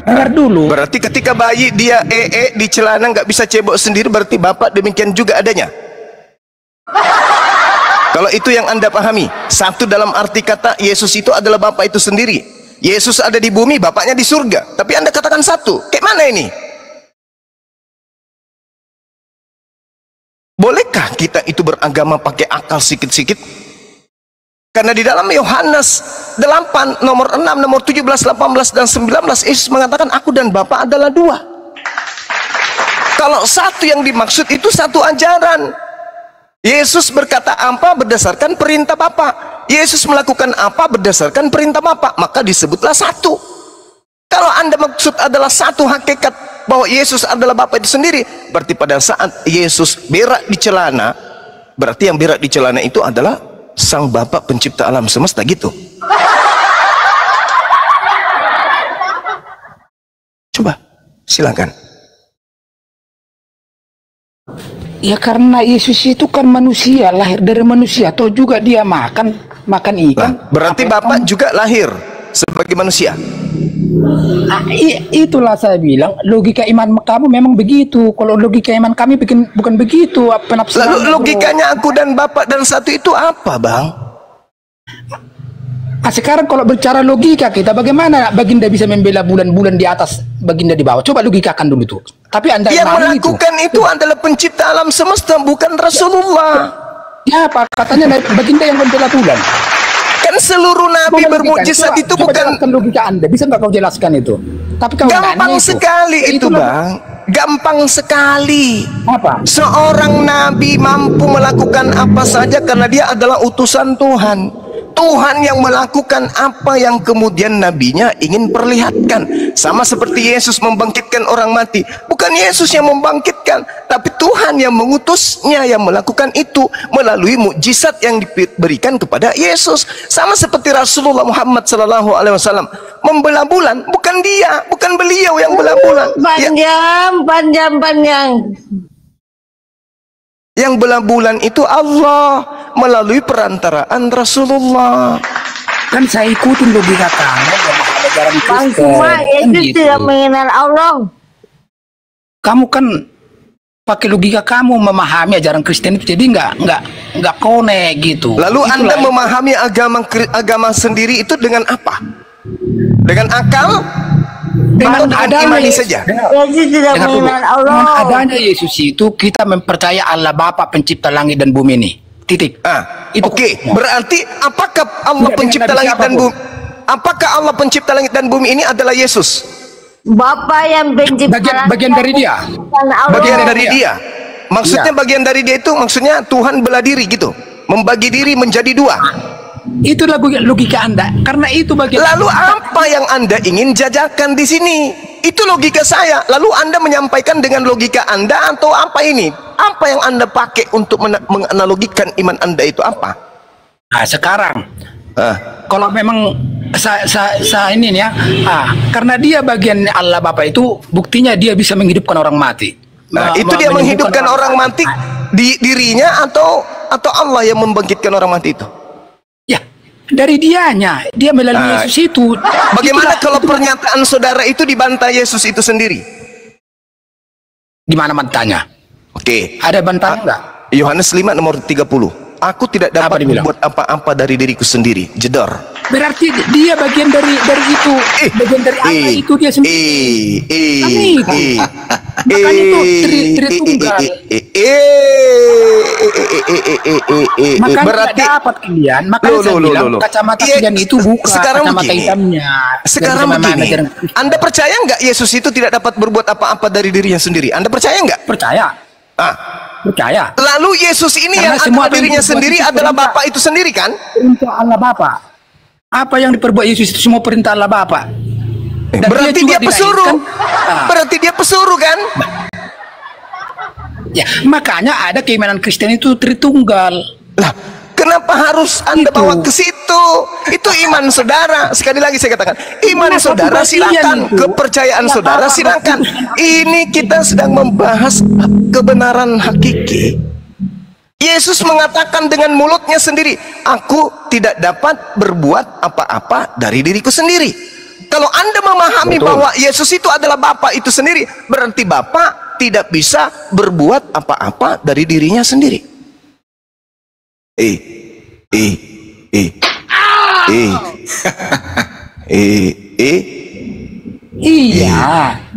Dengar dulu. Berarti ketika bayi dia di celana nggak bisa cebok sendiri, berarti Bapa demikian juga adanya. Kalau itu yang Anda pahami, satu dalam arti kata Yesus itu adalah Bapa itu sendiri. Yesus ada di bumi, Bapaknya di surga. Tapi Anda katakan satu. Kayak mana ini? Bolehkah kita itu beragama pakai akal sikit-sikit? Karena di dalam Yohanes 8 nomor 6, nomor 17, 18 dan 19 Yesus mengatakan aku dan Bapa adalah dua. Kalau satu yang dimaksud itu satu ajaran. Yesus berkata apa berdasarkan perintah Bapa. Yesus melakukan apa berdasarkan perintah Bapa, maka disebutlah satu. Kalau Anda maksud adalah satu hakikat bahwa Yesus adalah Bapa itu sendiri, berarti pada saat Yesus berak di celana, berarti yang berak di celana itu adalah Sang Bapa pencipta alam semesta gitu. Coba, silakan. Ya karena Yesus itu kan manusia, lahir dari manusia, atau juga dia makan ikan. Nah, berarti Bapak juga lahir sebagai manusia. Itulah saya bilang logika iman kamu memang begitu. Kalau logika iman kami bukan begitu. Lalu logikanya aku dan Bapak dan satu itu apa, Bang? Sekarang kalau bicara logika kita, bagaimana Baginda bisa membela bulan-bulan di atas, Baginda di bawah? Coba logikakan dulu tuh. Tapi Anda yang melakukan itu adalah pencipta alam semesta, bukan Rasulullah. Ya, apa katanya Baginda yang membela bulan? Kan seluruh nabi bermukjizat itu bukan logika Anda. Bisa nggak kau jelaskan itu? Tapi kau gampang sekali itu, Bang. Gampang sekali. Apa? Seorang nabi mampu melakukan apa saja karena dia adalah utusan Tuhan. Tuhan yang melakukan apa yang kemudian nabinya ingin perlihatkan. Sama seperti Yesus membangkitkan orang mati. Bukan Yesus yang membangkitkan, tapi Tuhan yang mengutusnya yang melakukan itu melalui mukjizat yang diberikan kepada Yesus. Sama seperti Rasulullah Muhammad SAW membelah bulan, bukan dia, bukan beliau yang belah bulan. Panjang. Yang belah bulan itu Allah melalui perantaraan Rasulullah. Kan saya ikutin logika kamu, ajaran Bang Kristen. cuma itu Gitu. tidak mengenal Allah. Kamu kan pakai logika kamu memahami ajaran Kristen itu, jadi nggak konek gitu. Lalu Itulah Anda memahami agama sendiri itu dengan apa? Dengan akal? Atau dengan imani saja? Yesus tidak mengenal Allah. Dengan adanya Yesus itu kita mempercaya Allah Bapa pencipta langit dan bumi ini. Titik. Oke. Berarti apakah Allah Tidak pencipta dengan langit dan siapapun. bumi? Apakah Allah pencipta langit dan bumi ini adalah Yesus? Bapa yang pencipta Bagian dari dia. Bagian dari dia. Maksudnya Iya. bagian dari dia itu maksudnya Tuhan belah diri gitu. Membagi diri menjadi dua. Itulah logika Anda. Karena itu bagian. Lalu apa yang Anda ingin jajakan di sini? Itu logika saya. Lalu Anda menyampaikan dengan logika Anda atau apa ini? Apa yang Anda pakai untuk menganalogikan iman Anda itu apa? Nah, sekarang kalau memang saya ini nih ya, karena dia bagian Allah Bapa itu, buktinya dia bisa menghidupkan orang mati. Nah, itu dia menghidupkan orang mati di dirinya atau Allah yang membangkitkan orang mati itu? Ya, dari dianya, dia melalui Yesus itu. Bagaimana kalau pernyataan saudara itu dibantah Yesus itu sendiri? Di mana bantahnya? Oke. Ada bantah enggak? Yohanes 5 nomor 30. Aku tidak dapat dibilang? membuat apa-apa dari diriku sendiri. Jedor. Berarti dia bagian dari itu, bagian dari Allah itu dia sendiri. Makanya itu Tritunggal. Makanya Berarti dapat kalian. Makanya saya bilang kacamata kalian itu bukan kacamata begini. hitamnya. Sekarang begini, Anda percaya nggak Yesus itu tidak dapat berbuat apa-apa dari dirinya sendiri? Anda percaya nggak? Percaya. Percaya. Lalu Yesus ini Karena yang semua adalah dirinya diperbuat sendiri itu adalah perintah. Bapa itu sendiri kan? Perintah Allah Bapa. Apa yang diperbuat Yesus itu semua perintah Allah Bapa. Dan Berarti juga dia pesuruh. dilahirkan. Berarti dia pesuruh kan? Ya, makanya ada keimanan Kristen itu Tritunggal. Lah, kenapa harus Anda Itu. bawa ke situ? Itu iman saudara. Sekali lagi saya katakan, iman Nah, saudara satu bagian silakan, itu. kepercayaan Ya, saudara Bapak, silakan. Bapak. Ini kita sedang membahas kebenaran hakiki. Yesus mengatakan dengan mulutnya sendiri, aku tidak dapat berbuat apa-apa dari diriku sendiri. Kalau Anda memahami bahwa Yesus itu adalah Bapa itu sendiri, berarti Bapa tidak bisa berbuat apa-apa dari dirinya sendiri. Iya.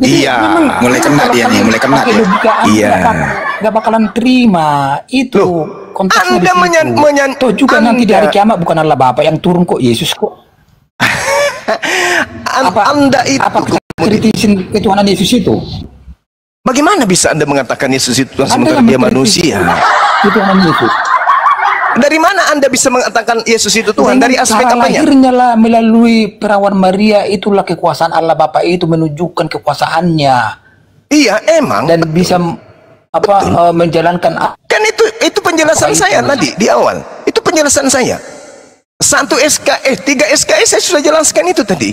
Jadi Iya. memang Mulai kena dia nih, mulai kena pakai dia. logika Anda, Iya. Bapak. nggak bakalan terima itu. Loh, Konteksnya Anda di situ. Toh juga nanti di hari kiamat bukan Allah Bapa yang turun kok, Yesus kok. Anda itu Apa kritisin ketuhanan Yesus itu? bagaimana bisa Anda mengatakan Yesus itu Tuhan Anda sementara yang dia mengkritisi manusia? ketuhanan Yesus. Dari mana Anda bisa mengatakan Yesus itu Tuhan? Dari aspek cara apanya? lahirnya lah melalui perawan Maria, itulah kekuasaan Allah Bapa itu menunjukkan kekuasaannya Iya, emang. dan bisa menjalankan Kan itu penjelasan saya tadi di awal. Itu penjelasan saya. 3 SKS saya sudah jelaskan itu tadi.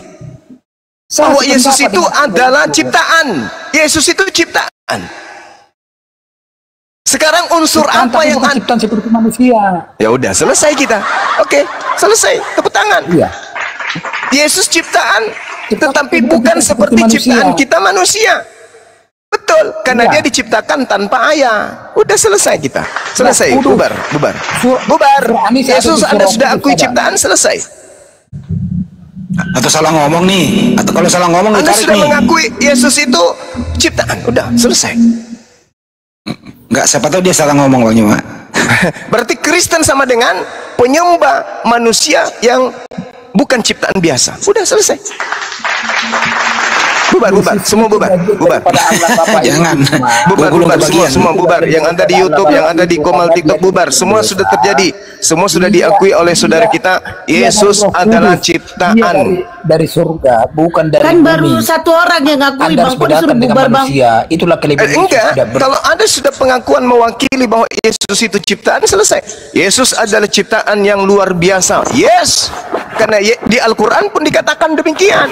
Bahwa Yesus itu adalah ciptaan. Yesus itu ciptaan. Sekarang unsur apa yang ciptaan seperti manusia? Ya udah, selesai kita. Oke, selesai. Tepuk tangan. Iya. Yesus ciptaan, tetapi Kita bukan seperti seperti manusia. ciptaan kita manusia. Betul, karena Iya. dia diciptakan tanpa ayah. Udah selesai kita. Selesai, Nah, bubar. Bubar. Ani saya Yesus ada di Anda surau sudah itu akui sadar. ciptaan, selesai. Atau salah ngomong nih, atau kalau salah ngomong Anda ditarik sudah nih. mengakui Yesus itu ciptaan. Udah, selesai. Nggak, siapa tahu dia salah ngomong Bang Juma. Berarti Kristen sama dengan penyembah manusia yang bukan ciptaan biasa. Udah selesai. Bubar, semua bubar. Jangan. Bubar, Gua belum semua kebagian. bubar. Yang ada di YouTube, yang ada di Komal TikTok, bubar. Semua sudah terjadi. Semua sudah diakui oleh saudara kita. Yesus adalah ciptaan. Dari surga, bukan dari Kan bumi. baru satu orang yang ngakui Anda bang, harus kok disuruh bedakan dengan bubar bang? manusia. Itulah kelebihan Yesus Enggak, tidak kalau ada sudah pengakuan mewakili bahwa Yesus itu ciptaan, selesai. Yesus adalah ciptaan yang luar biasa. Yes, karena di Al-Quran pun dikatakan demikian.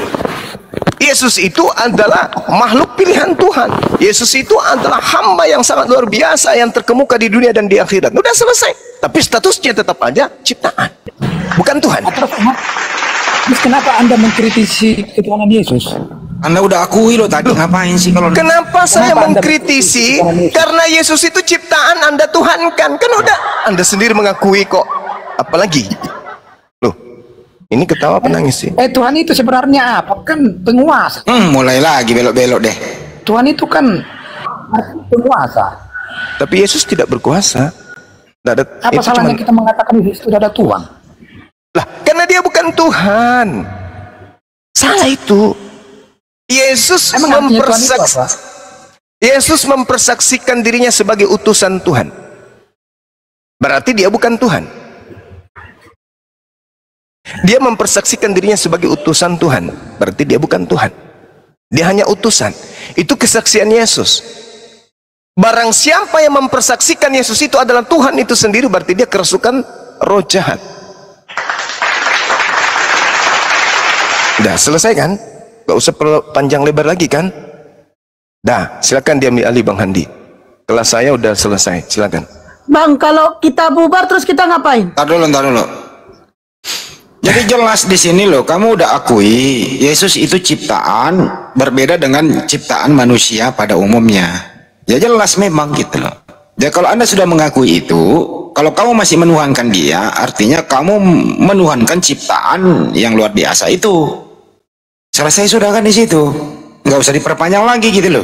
Yesus itu adalah makhluk pilihan Tuhan. Yesus itu adalah hamba yang sangat luar biasa yang terkemuka di dunia dan di akhirat. Udah selesai. Tapi statusnya tetap aja ciptaan, bukan Tuhan. Terus kenapa Anda mengkritisi ketuhanan Yesus? Anda udah akui loh tadi, ngapain sih kalau Kenapa saya Anda mengkritisi? mengkritisi? Karena Yesus itu ciptaan, Anda Tuhankan. Kan udah, Anda sendiri mengakui kok. Apalagi? Loh, ini ketawa penangis sih. Tuhan itu sebenarnya apa? Kan penguasa. mulai lagi belok-belok deh. Tuhan itu kan penguasa. Tapi Yesus tidak berkuasa. Tidak ada, Apa itu salahnya cuman- kita mengatakan Yesus itu ada Tuhan? Lah, karena dia bukan Tuhan. Salah itu. Yesus Emang artinya Tuhan itu apa? Yesus mempersaksikan dirinya sebagai utusan Tuhan. Berarti dia bukan Tuhan. Dia mempersaksikan dirinya sebagai utusan Tuhan. Berarti dia bukan Tuhan. Dia hanya utusan. Itu kesaksian Yesus. Barang siapa yang mempersaksikan Yesus itu adalah Tuhan itu sendiri, berarti dia kerasukan roh jahat. Udah selesai kan? Gak usah panjang lebar lagi kan? Dah, silakan diambil alih Bang Handi. Kelas saya udah selesai, silakan. Bang, kalau kita bubar terus kita ngapain? Ntar dulu. Jadi jelas di sini loh, kamu udah akui Yesus itu ciptaan berbeda dengan ciptaan manusia pada umumnya. Ya jelas memang gitu loh. Ya kalau Anda sudah mengakui itu, kalau kamu masih menuhankan dia, artinya kamu menuhankan ciptaan yang luar biasa itu. Selesai sudah kan di situ. Nggak usah diperpanjang lagi gitu loh.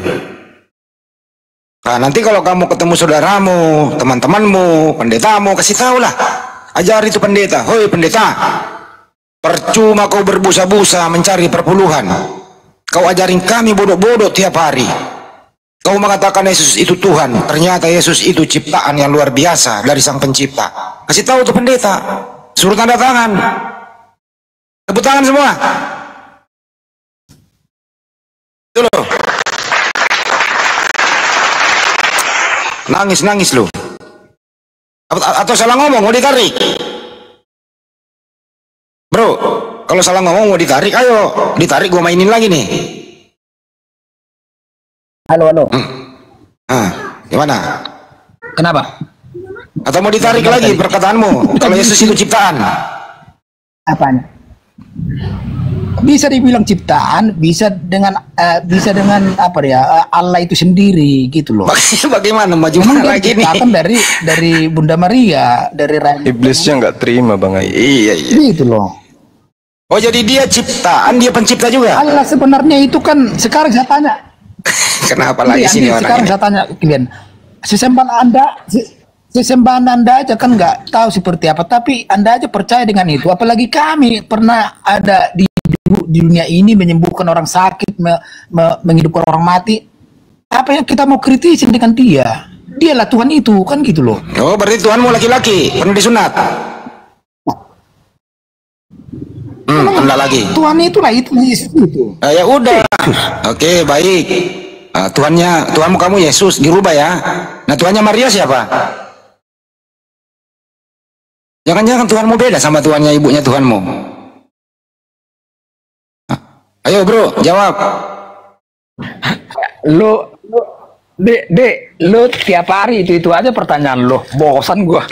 Nah, nanti kalau kamu ketemu saudaramu, teman-temanmu, pendetamu, kasih tahu lah. Ajar itu pendeta, hoi pendeta. Percuma kau berbusa-busa mencari perpuluhan. Kau ajarin kami bodoh-bodoh tiap hari. Kau mengatakan Yesus itu Tuhan, ternyata Yesus itu ciptaan yang luar biasa dari Sang Pencipta. Kasih tahu tuh pendeta, suruh tanda tangan. Tepuk tangan semua. Itu loh. Nangis lu. Atau salah ngomong mau ditarik? Bro, kalau salah ngomong mau ditarik, ayo ditarik, gua mainin lagi nih. Halo. Gimana? Kenapa? Atau mau ditarik lagi perkataanmu? Kalau Yesus itu ciptaan, Apanya? Bisa dibilang ciptaan, bisa dengan apa ya, Allah itu sendiri gitu loh. bagaimana maju Memang dia lagi nih? diciptakan dari Bunda Maria, dari Rahim. Iblisnya nggak terima Bang Handi. Iya. Gitu loh. Oh jadi dia ciptaan, dia pencipta juga? Allah sebenarnya itu kan, sekarang saya tanya. Kenapa lagi Iya, sini sekarang orang ini? saya tanya kalian, sesembahan Anda aja kan nggak tahu seperti apa, tapi Anda aja percaya dengan itu. Apalagi kami pernah ada di dunia ini menyembuhkan orang sakit, menghidupkan orang mati. Apa yang kita mau kritisin dengan dia? Dialah Tuhan itu, kan gitu loh. Oh, berarti Tuhanmu laki-laki, pernah disunat? Enggak lagi. Tuhan itulah itu Yesus itu. Ya udah. Oke, baik. Tuhanmu kamu Yesus dirubah ya. Nah, Tuhannya Maria siapa? Jangan-jangan Tuhanmu beda sama Tuhannya ibunya Tuhanmu. Ayo bro, jawab. Lu tiap hari itu aja pertanyaan lu. Bosan gua.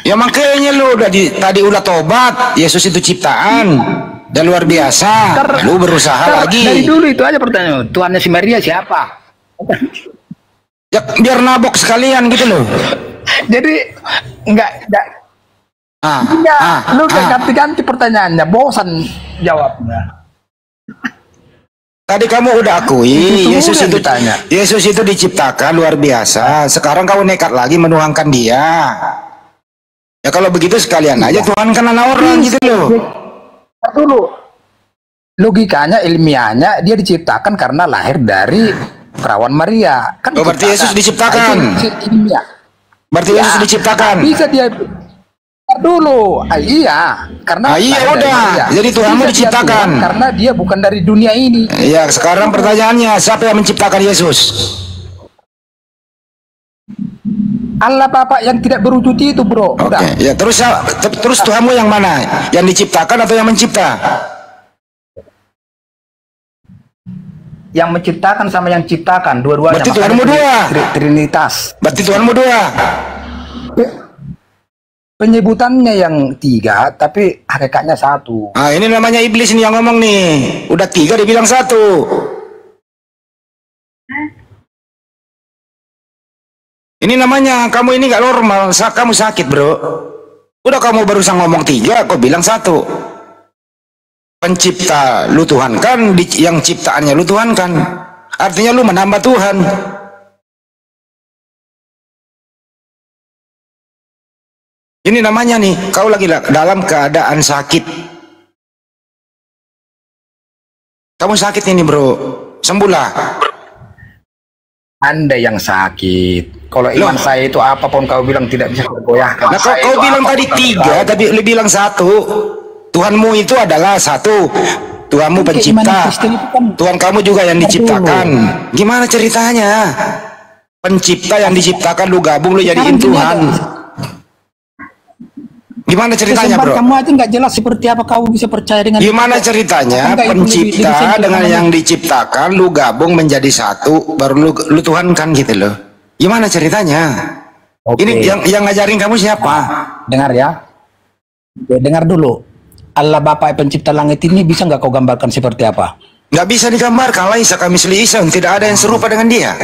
Ya makanya lu tadi udah tobat, Yesus itu ciptaan. Dan luar biasa. Lu berusaha lagi. Dari dulu itu aja pertanyaan. Tuhannya si Maria siapa? Ya biar nabok sekalian gitu loh. Jadi enggak lu ganti-ganti pertanyaannya, bosan jawabnya. Tadi kamu udah akui Yesus itu diciptakan luar biasa. Sekarang kamu nekat lagi menuhankan dia. Ya kalau begitu sekalian aja Tuhan kan anak orang gitu loh. Dulu logikanya ilmiahnya dia diciptakan karena lahir dari perawan Maria. Kan berarti Yesus diciptakan. Ilmiah. Berarti Yesus diciptakan. Bisa dia dulu, iya, karena iya udah. Jadi Tuhanmu diciptakan karena dia bukan dari dunia ini. Iya, sekarang pertanyaannya siapa yang menciptakan Yesus? Allah Bapa yang tidak berwujud itu, bro. Oke, ya terus Tuhanmu yang mana? Yang diciptakan atau yang mencipta? Yang menciptakan sama yang ciptakan, dua-duanya. Berarti Tuhanmu dua. Trinitas. Berarti Tuhanmu dua. Penyebutannya yang tiga, tapi hakikatnya satu. Ah, ini namanya iblis nih yang ngomong nih. Udah tiga dibilang satu. Ini namanya kamu ini nggak normal. Kamu sakit bro. Udah kamu barusan ngomong tiga, kok bilang satu. Pencipta lu Tuhan kan, yang ciptaannya lu Tuhan kan. Artinya lu menambah Tuhan. Ini namanya nih, kau lagi dalam keadaan sakit. Kamu sakit ini bro, sembuhlah. Anda yang sakit. Kalau iman saya itu apapun kau bilang tidak bisa tergoyahkan. Nah kau bilang tadi tiga, tapi lu bilang satu. Tuhanmu itu adalah satu. Tuhanmu pencipta. Tuhan kamu juga yang diciptakan. Gimana ceritanya? Pencipta yang diciptakan lu gabung lu jadiin Tuhan. Gimana ceritanya bro? Kamu aja nggak jelas seperti apa kau bisa percaya dengan. Gimana ceritanya pencipta dengan yang diciptakan lu gabung menjadi satu, baru lu Tuhan kan gitu loh. Gimana ceritanya? Ini yang ngajarin kamu siapa? Dengar ya. Dengar dulu. Allah Bapa pencipta langit ini bisa nggak kau gambarkan seperti apa? Nggak bisa digambarkan. Laisa kamislihi syai'un, tidak ada yang serupa dengan dia.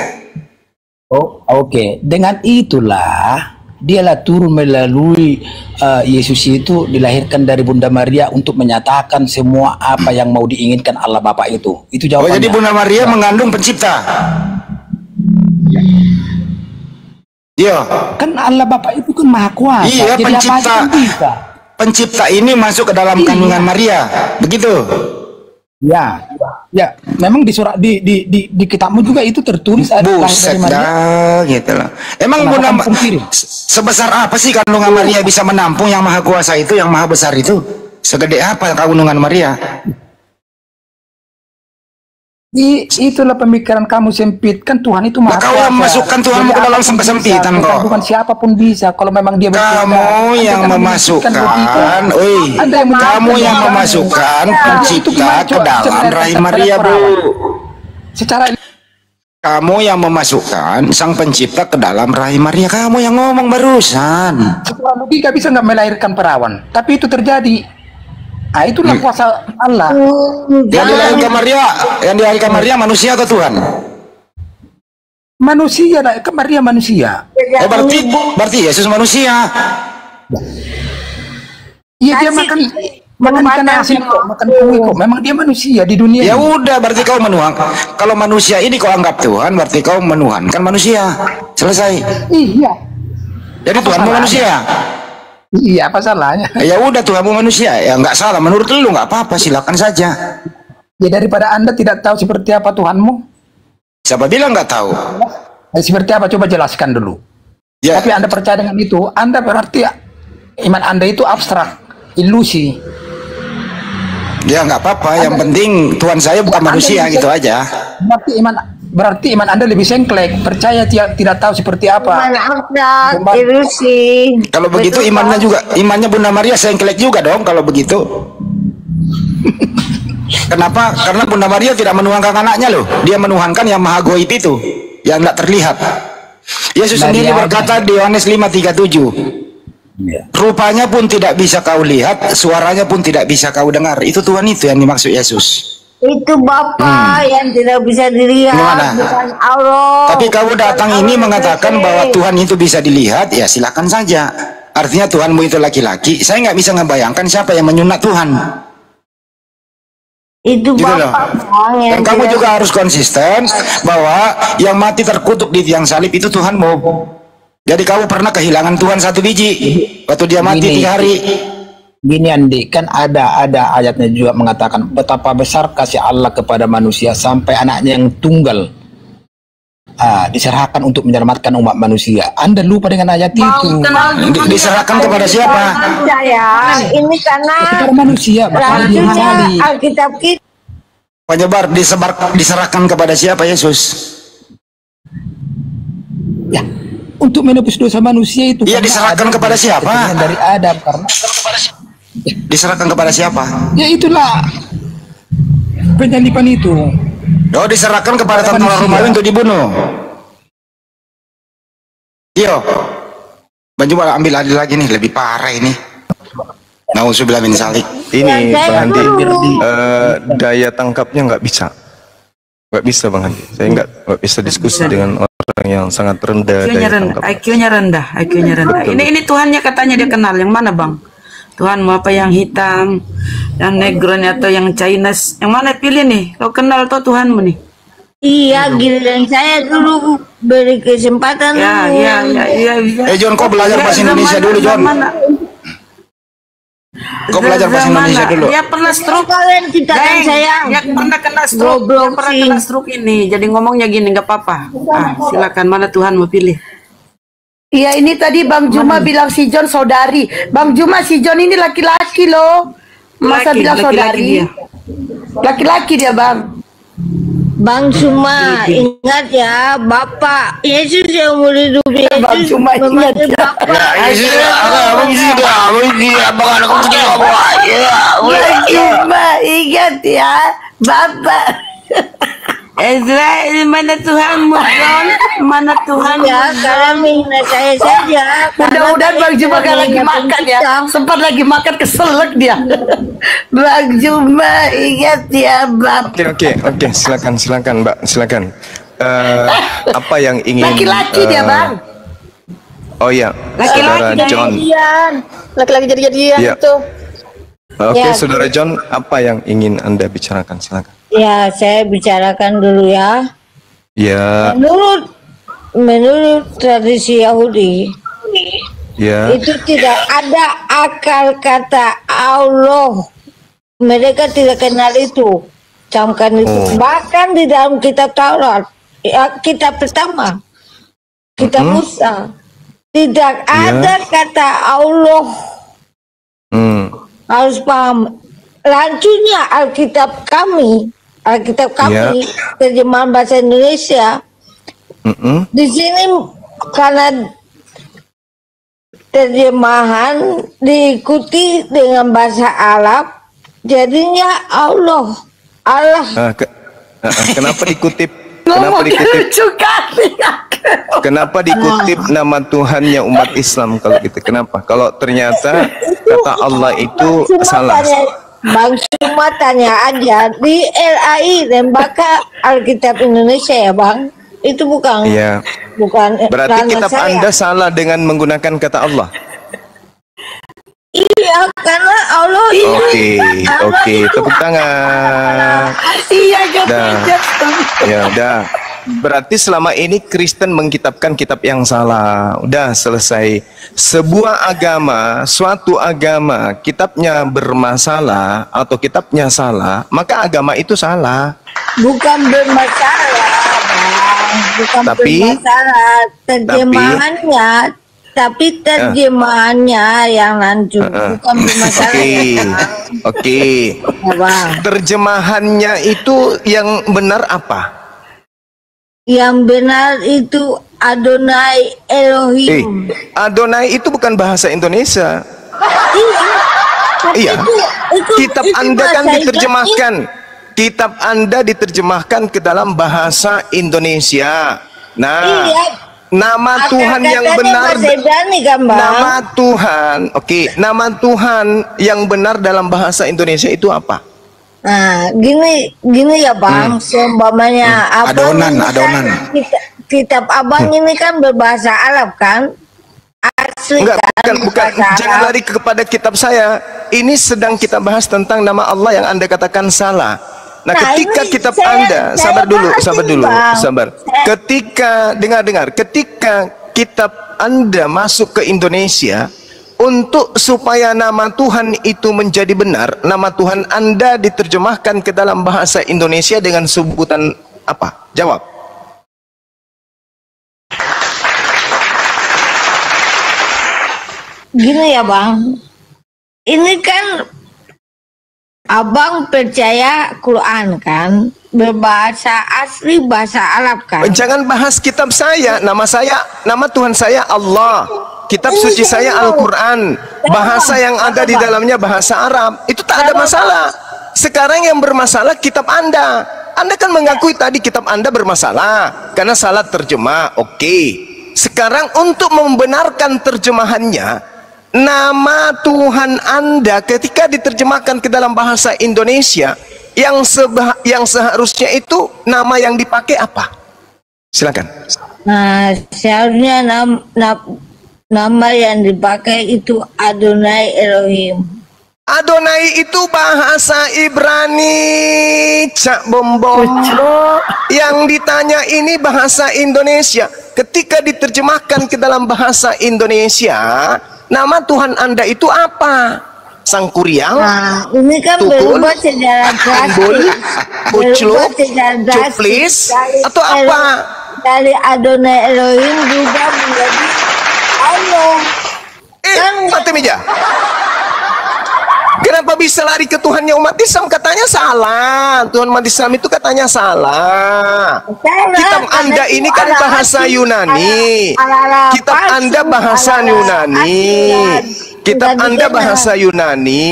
Oh oke. Dengan itulah dialah turun melalui Yesus itu dilahirkan dari Bunda Maria untuk menyatakan semua apa yang mau diinginkan Allah Bapa itu. Itu jawabannya. Oh jadi Bunda Maria mengandung pencipta. Iya. Kan Allah Bapa itu kan maha kuasa. Iya, jadi pencipta. Pencipta ini masuk ke dalam kandungan Maria. Begitu. Ya, ya, memang di surat di kitabmu juga itu tertulis ada Buset dah, gitu loh. Emang Bunda sebesar apa sih kandungan Maria bisa menampung yang maha kuasa itu, yang maha besar itu? Segede apa kandungan Maria? Itulah pemikiran kamu sempit, kan Tuhan itu maha kuasa. Kau masukkan Tuhanmu ke dalam sempitan kok. Bukan siapapun bisa kalau memang dia kamu yang memasukkan, kamu yang memasukkan pencipta ke dalam rahim Maria, bro. Secara kamu yang memasukkan sang pencipta ke dalam rahim Maria, kamu yang ngomong barusan. Secara logika bisa nggak melahirkan perawan, tapi itu terjadi. Ah, itulah kuasa Allah. Yang dilahirkan Maria manusia atau Tuhan? Manusia, kan Maria manusia. Oh, berarti Yesus manusia. Iya dia Makan ikan asin kok, makan kue kok. Memang dia manusia di dunia. Ya ini. udah, berarti kau menuhan. Kalau manusia ini kau anggap Tuhan, berarti kau menuhankan manusia. Selesai. Iya. Jadi Tuhanmu manusia. Iya, apa salahnya? Ya udah, Tuhanmu manusia. Ya nggak salah. Menurut lu nggak apa-apa, silakan saja. Ya daripada Anda tidak tahu seperti apa Tuhanmu. Siapa bilang nggak tahu? Seperti apa? Coba jelaskan dulu. Ya, Tapi Anda percaya dengan itu, Anda berarti iman Anda itu abstrak, ilusi. ya nggak apa-apa. Yang penting Tuhan saya bukan manusia, gitu aja. Berarti iman Anda lebih sengklek, percaya tidak tahu seperti apa. Ada Kembali. ilusi. Kalau begitu imannya Bunda Maria sengklek juga dong kalau begitu. Kenapa? Karena Bunda Maria tidak menuhankan anaknya loh. Dia menuhankan yang maha goib itu, yang tidak terlihat. Yesus sendiri berkata di Yohanes 5:37, rupanya pun tidak bisa kau lihat, suaranya pun tidak bisa kau dengar. Itu Tuhan itu yang dimaksud Yesus. Itu Bapa yang tidak bisa dilihat, Gimana? bukan Allah. Tapi kamu datang ini mengatakan bahwa Tuhan itu bisa dilihat, ya silakan saja. Artinya Tuhanmu itu laki-laki. Saya nggak bisa ngebayangkan siapa yang menyunat Tuhan. Itu Gitu loh. Bapa yang Dan kamu tidak- juga harus konsisten bahwa yang mati terkutuk di tiang salib itu Tuhanmu. Jadi kamu pernah kehilangan Tuhan satu biji waktu dia mati Gini. 3 hari. Gini Andi, kan ada ayatnya juga mengatakan betapa besar kasih Allah kepada manusia sampai anaknya yang tunggal diserahkan untuk menyelamatkan umat manusia. Anda lupa dengan ayat itu. Diserahkan kepada siapa? Saya ini karena Kepada manusia, bakal rancunya dihari. Alkitab kita. Penyebar diserahkan kepada siapa Yesus? Ya, untuk menebus dosa manusia itu. Iya, karena diserahkan Adam kepada siapa? keturunan dari Adam karena Diserahkan kepada siapa? ya itulah penyalipan itu. Oh, diserahkan kepada tentara Manusia. Romawi untuk dibunuh. Yo, coba ambil adil lagi nih, lebih parah ini. Nauzubillah min zalik. Ini Ya, Bang Handi, saya daya tangkapnya nggak bisa Bang Handi. Saya nggak bisa diskusi dengan orang yang sangat rendah IQ-nya daya rendah, tangkap. IQ-nya rendah, IQ-nya rendah. Ini Tuhannya katanya dia kenal yang mana bang? Tuhan mau apa yang hitam, yang negronya atau yang Chinese? Yang mana pilih nih? Kau kenal tuh Tuhanmu nih? Iya, giliran saya dulu beri kesempatan dulu. Iya. John, kau belajar bahasa Indonesia dulu, John. Kau belajar bahasa Indonesia dulu. Dia pernah stroke. Kalian ciptakan Geng, saya. dia pernah kena stroke. Goblok Dia pernah sih. kena stroke ini. Jadi ngomongnya gini, nggak apa-apa. Silakan, mana Tuhan mau pilih. Iya, ini tadi Bang Juma bilang si John saudari. Bang Juma, si John ini laki-laki loh. Masa Laki, bilang laki-laki saudari? dia. Laki-laki dia, Bang. Bang Suma, ingat ya, Bapak Yesus yang hidup Bang Yesus Suma ingat memanggil ya. Bapak. Bang Juma ingat ya, Bapak. Ezra, mana Tuhanmu, John? Mana Tuhanmu, Ya, kalian menghina saya saja. Mudah-mudahan Bang Juma gak lagi Karena makan ya. kita. Sempat lagi makan keselak dia. Bang Juma ingat ya, Bapak. Oke, silakan Mbak, silakan. Apa yang ingin? Laki-laki dia, Bang. Oh iya, Laki-laki Saudara John. Laki-laki jadi-jadian Iya. itu. Oke, Ya. Saudara John, apa yang ingin Anda bicarakan? Silakan. Ya, saya bicarakan dulu ya. Ya, Menurut tradisi Yahudi, ya. itu tidak ada akal kata Allah. Mereka tidak kenal itu. Camkan itu. Bahkan di dalam kitab Taurat, ya, kitab pertama, kitab Musa, tidak ada kata Allah. Harus paham. Lanjutnya Alkitab kami, terjemahan bahasa Indonesia. Di sini karena terjemahan diikuti dengan bahasa Arab, jadinya Allah. Kenapa dikutip? Ngomongnya lucu kali. Kenapa dikutip nama Tuhannya umat Islam kalau gitu? Kenapa? Kalau ternyata kata Allah itu salah. Bang cuma tanya aja di LAI Lembaga Alkitab Indonesia ya Bang. Itu bukan. Iya. Bukan. Berarti ranah kitab saya. Anda salah dengan menggunakan kata Allah. Iya, karena Allah Oke, tepuk tangan. Iya, Dah. Ya udah. Berarti selama ini Kristen mengkitabkan kitab yang salah. Udah selesai. Sebuah agama, suatu agama, kitabnya bermasalah atau kitabnya salah, maka agama itu salah. bukan bermasalah, Bang. Bukan bermasalah terjemahannya, tapi terjemahannya yang lanjut, bukan bermasalah. Oke. Ya, Bang. Terjemahannya itu yang benar apa? Yang benar itu Adonai Elohim. Adonai itu bukan bahasa Indonesia. Iya. Kitab Anda kan diterjemahkan. Kitab Anda diterjemahkan ke dalam bahasa Indonesia. Nah, nama Tuhan yang benar, nama Tuhan, nama Tuhan yang benar dalam bahasa Indonesia itu apa? Nah, gini ya Bang, seumpamanya Abang adonan. Kitab Abang ini kan berbahasa Arab kan? Asli Enggak, kan? bukan. Jangan lari kepada kitab saya. Ini sedang kita bahas tentang nama Allah yang Anda katakan salah. Nah, ketika kitab Anda, sabar dulu. Ketika dengar, ketika kitab Anda masuk ke Indonesia, untuk supaya nama Tuhan itu menjadi benar, nama Tuhan Anda diterjemahkan ke dalam bahasa Indonesia dengan sebutan apa? Jawab. Gini ya Bang, ini kan Abang percaya Quran kan, berbahasa asli bahasa Arab kan? Jangan bahas kitab saya, nama Tuhan saya Allah. Kitab suci saya Al-Quran. Bahasa yang ada di dalamnya bahasa Arab. Itu tak ada masalah. Sekarang yang bermasalah kitab Anda. Anda kan mengakui tadi kitab Anda bermasalah karena salah terjemah. Sekarang untuk membenarkan terjemahannya, nama Tuhan Anda ketika diterjemahkan ke dalam bahasa Indonesia, yang seharusnya itu nama yang dipakai apa? Silakan. Nah, seharusnya nama yang dipakai itu Adonai Elohim. Adonai itu bahasa Ibrani, Cak Bombom. Yang ditanya ini bahasa Indonesia. Ketika diterjemahkan ke dalam bahasa Indonesia, nama Tuhan Anda itu apa? Sang Kuriang? Nah, ini kan berubah secara drastis. Pucluk, Cuplis, atau apa? Dari Adonai Elohim juga menjadi Allah. Mati meja. Kenapa bisa lari ke Tuhannya umat Islam? Katanya salah. Tuhan umat Islam itu katanya salah. Kitab Anda ini kan bahasa Yunani. Kitab Anda bahasa Yunani. Kitab Anda bahasa Yunani.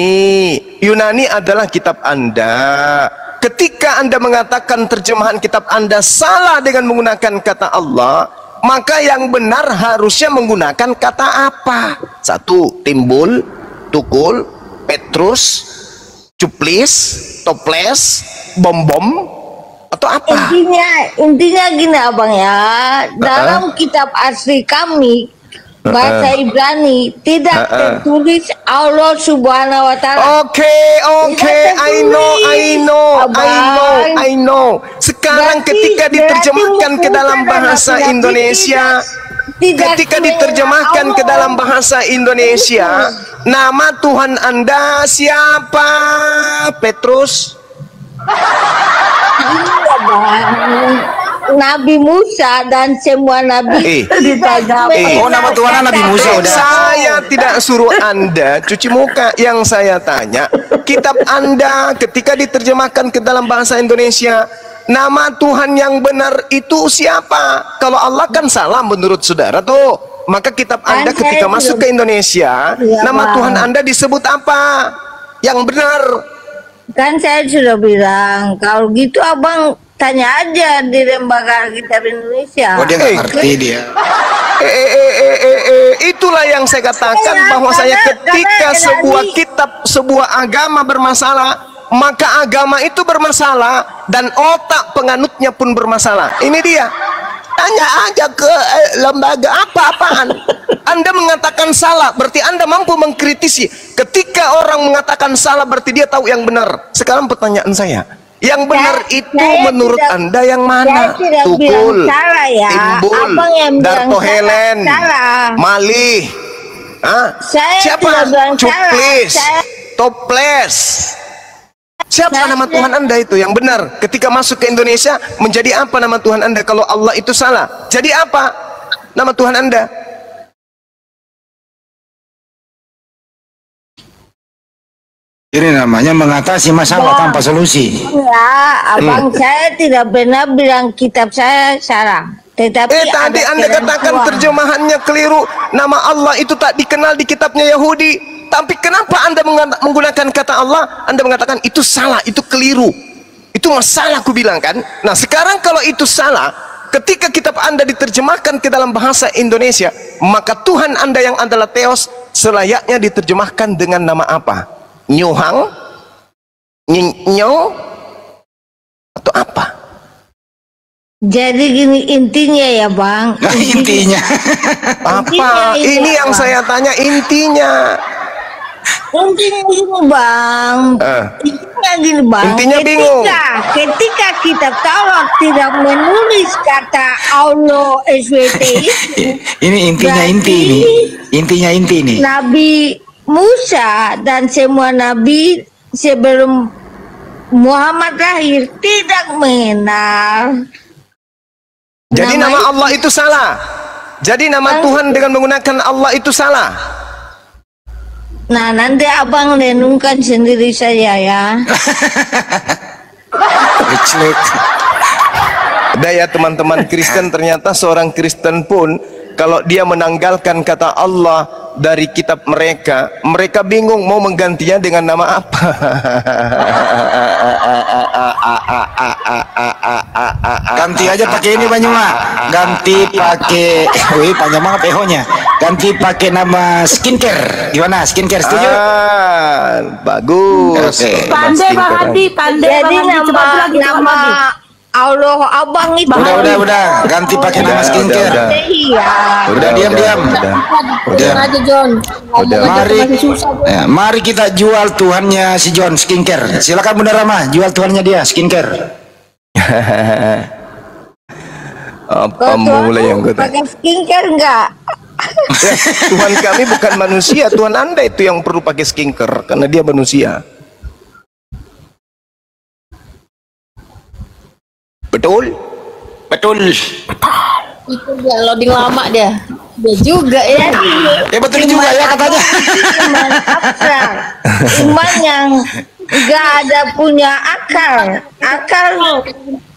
Yunani adalah kitab Anda. Ketika Anda mengatakan terjemahan kitab Anda salah dengan menggunakan kata Allah, maka yang benar harusnya menggunakan kata apa? Satu, timbul, tukul, Petrus, cuplis, toples, bom-bom, atau apa? Intinya gini Abang ya, dalam kitab asli kami bahasa Ibrani tidak tertulis Allah Subhanahu wa Ta'ala. I know. Sekarang ketika diterjemahkan ke dalam bahasa Indonesia, nama Tuhan Anda siapa? Petrus? Iya Bang, Nabi Musa dan semua nabi. Nama Tuhan Nabi Musa. Saya tidak suruh Anda cuci muka. Yang saya tanya, kitab Anda ketika diterjemahkan ke dalam bahasa Indonesia, nama Tuhan yang benar itu siapa? Kalau Allah kan salah menurut saudara tuh. Maka kitab Anda ketika masuk ke Indonesia, nama Tuhan Anda disebut apa? Yang benar. Kan saya sudah bilang, kalau gitu Abang tanya aja di Lembaga Kitab Indonesia. Dia nggak ngerti dia. Itulah yang saya katakan, bahwasanya ketika sebuah kitab, sebuah agama bermasalah, maka agama itu bermasalah dan otak penganutnya pun bermasalah. Ini dia. tanya aja ke lembaga apa-apaan. Anda mengatakan salah, berarti Anda mampu mengkritisi. Ketika orang mengatakan salah, berarti dia tahu yang benar. Sekarang pertanyaan saya, yang benar itu menurut Anda yang mana? Tukul, salah ya. Timbul, Abang yang Darto Helen, salah. Malih, siapa? Cuplis, Toples. Siapa nama Tuhan Anda itu yang benar? Ketika masuk ke Indonesia, menjadi apa nama Tuhan Anda? Kalau Allah itu salah, jadi apa nama Tuhan Anda? Ini namanya mengatasi masalah tanpa solusi. Ya, abang saya tidak pernah bilang kitab saya salah. Tetapi Tadi Anda katakan terjemahannya keliru. Nama Allah itu tak dikenal di kitabnya Yahudi. Tapi kenapa Anda menggunakan kata Allah? Anda mengatakan itu salah, itu keliru. Itu masalah, aku bilang kan. Nah sekarang kalau itu salah, ketika kitab Anda diterjemahkan ke dalam bahasa Indonesia, maka Tuhan Anda yang adalah Theos selayaknya diterjemahkan dengan nama apa? Nyuhang? Nyinyo? Atau apa? Jadi gini intinya ya bang. Intinya. Apa? Ini yang saya tanya intinya. Intinya gini bang. Intinya gini bang. Intinya bingung. Ketika kitab Taurat tidak menulis kata Allah SWT. Ini intinya inti nih. Intinya inti nih. Nabi Musa dan semua nabi sebelum Muhammad lahir tidak mengenal. Jadi nama Allah itu salah. Jadi nama Tuhan dengan menggunakan Allah itu salah. Nah nanti abang renungkan sendiri saja ya. Ada ya teman-teman Kristen, ternyata seorang Kristen pun kalau dia menanggalkan kata Allah dari kitab mereka, mereka bingung mau menggantinya dengan nama apa. Ganti aja pakai ini Banyuma. Ganti pakai, wih panjang banget ehonya. Ganti pakai nama skincare. Gimana? Skincare setuju? Bagus. Pandai Bang Adi, pandai Jadi Bang Adi. Coba lagi, coba nama lagi. Allah abang itu Udah. Ganti pakai nama skincare. Iya. Udah diam. Udah aja John. Mari kita jual Tuhannya si John skincare. Silakan Bunda Rama, jual Tuhannya dia skincare. Apa mulai yang gue pakai skincare enggak? Tuhan kami bukan manusia, Tuhan Anda itu yang perlu pakai skincare karena dia manusia. Betul? Betul. Itu dia loading lama dia juga ya. Ya betul juga ya katanya. Iman abstrak, iman yang enggak ada punya akal.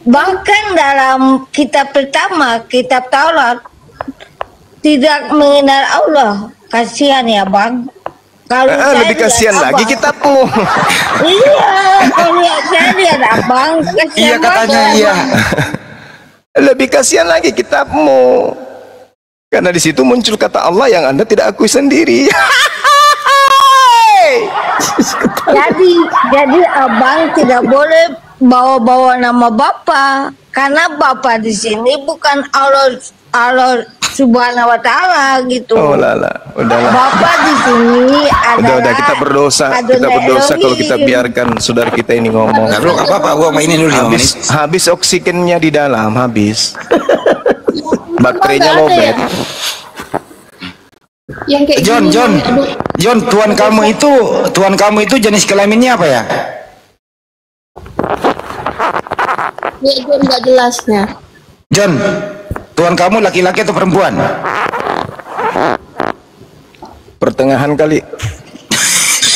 Bahkan dalam kitab pertama, kitab Taurat tidak mengenal Allah. Kasihan ya bang. Kalau lebih kasihan lagi kitabmu. Iya, kalau saya lihat abang kasihan. Iya katanya iya. Lebih kasihan lagi kitabmu. Karena di situ muncul kata Allah yang Anda tidak akui sendiri. jadi abang tidak boleh bawa-bawa nama Bapa, karena Bapa di sini bukan Allah Subhanahu wa Ta'ala gitu. Oh lala, udahlah. Bapa di sini adalah Udah kita berdosa kalau kita biarkan saudara kita ini ngomong. Nggak perlu apa-apa, gua mainin dulu. Habis oksigennya di dalam, habis. Baterainya lowbat. Yang kayak John, Tuhan kamu itu jenis kelaminnya apa ya? Ya John nggak jelasnya. John, Tuhan kamu laki-laki atau perempuan? Pertengahan kali.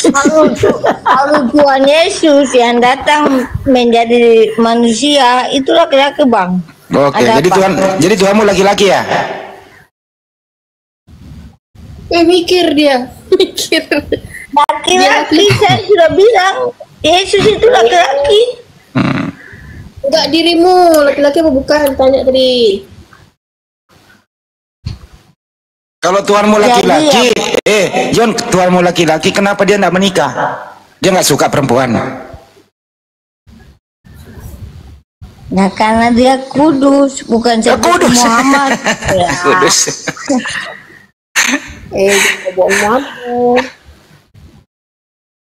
Kalau Tuhan Yesus yang datang menjadi manusia itu laki-laki bang. Oke, jadi Tuhanmu laki-laki ya? Mikir dia. Laki-laki, saya sudah bilang Yesus itu laki-laki. Enggak dirimu, laki-laki apa bukan? Tanya tadi. Kalau Tuhanmu laki-laki, John, Tuhanmu laki-laki, kenapa dia tidak menikah? Dia nggak suka perempuan. Nah, karena dia kudus, bukan seperti Kudus. Muhammad. Ya. Kudus. Bohong.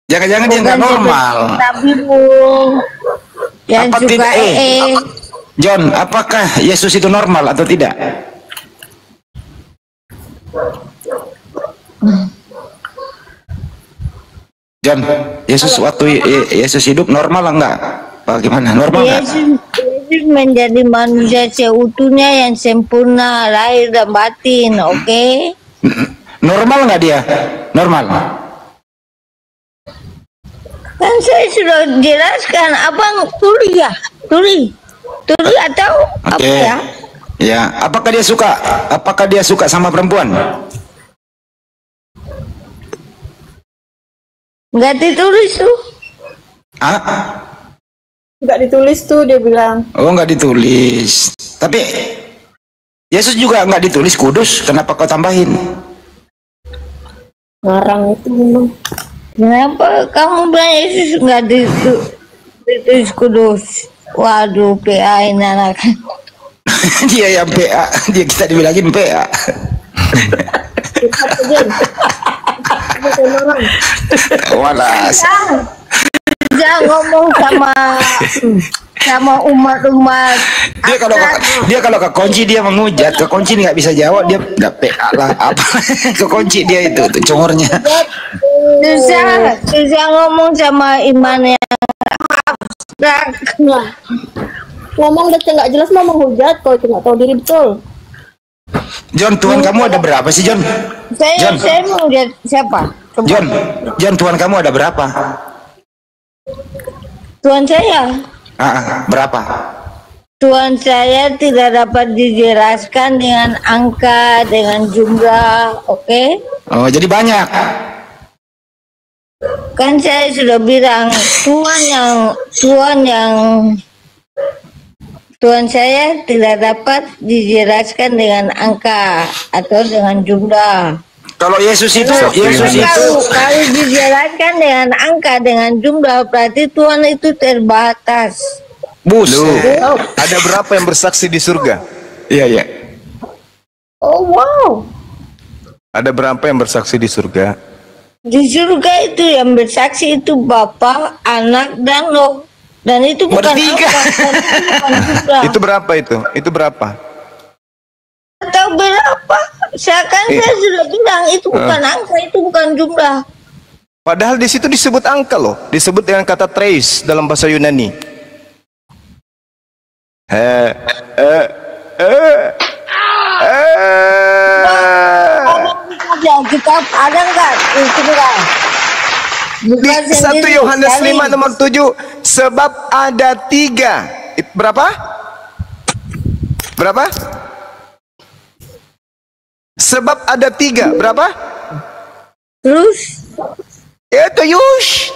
Jangan-jangan dia nggak normal. Nabi Bung. Yang Apa suka tidak? John, apakah Yesus itu normal atau tidak? John, Yesus waktu Yesus hidup normal enggak? Bagaimana? Normal enggak? Yesus menjadi manusia seutuhnya yang sempurna lahir dan batin, oke? Normal enggak dia? Normal. Kan saya sudah jelaskan, abang tuli ya, tuli atau apa Oke. ya? Ya, apakah dia suka? Apakah dia suka sama perempuan? Nggak ditulis tuh. Ah? Nggak ditulis tuh dia bilang. Oh, nggak ditulis. Tapi Yesus juga nggak ditulis kudus. Kenapa kau tambahin? Ngarang itu memang. Kenapa kamu bilang Yesus nggak ditulis kudus? Waduh, PA ini anak. Dia yang PA, dia kita dibilangin PA. Walas. Jangan ngomong sama umat-umat. Dia kalau kekunci dia menghujat, kekunci nggak bisa jawab, dia nggak PA lah apa. Kekunci dia itu congornya. Susah ngomong sama iman yang abstrak. Nah, ngomong udah nggak jelas mau menghujat kau itu nggak tahu diri betul. John, Tuhan kamu ada berapa sih, John? Saya mau lihat siapa? John, Tuhan kamu ada berapa? Tuhan saya. Berapa? Tuhan saya tidak dapat dijelaskan dengan angka, dengan jumlah, oke? Oh, jadi banyak. Kan saya sudah bilang Tuhan saya tidak dapat dijelaskan dengan angka atau dengan jumlah. Kalau Yesus itu Kalau dijelaskan dengan angka, dengan jumlah, berarti Tuhan itu terbatas. buset. Ada berapa yang bersaksi di surga? Iya. Oh wow. Ada berapa yang bersaksi di surga? Di surga itu yang bersaksi itu Bapa, Anak, dan Roh. Dan itu bukan Bertiga. angka, dan itu bukan jumlah. Itu berapa itu? Itu berapa? Tahu berapa? Saya sudah bilang itu bukan angka, itu bukan jumlah. Padahal di situ disebut angka loh, disebut dengan kata trace dalam bahasa Yunani. Ada kitab ada nggak? Itu enggak. Di 1 Yohanes 5 nomor 7, sebab ada 3. Berapa? Berapa? Sebab ada 3. Berapa? Terus Ya Tuyush.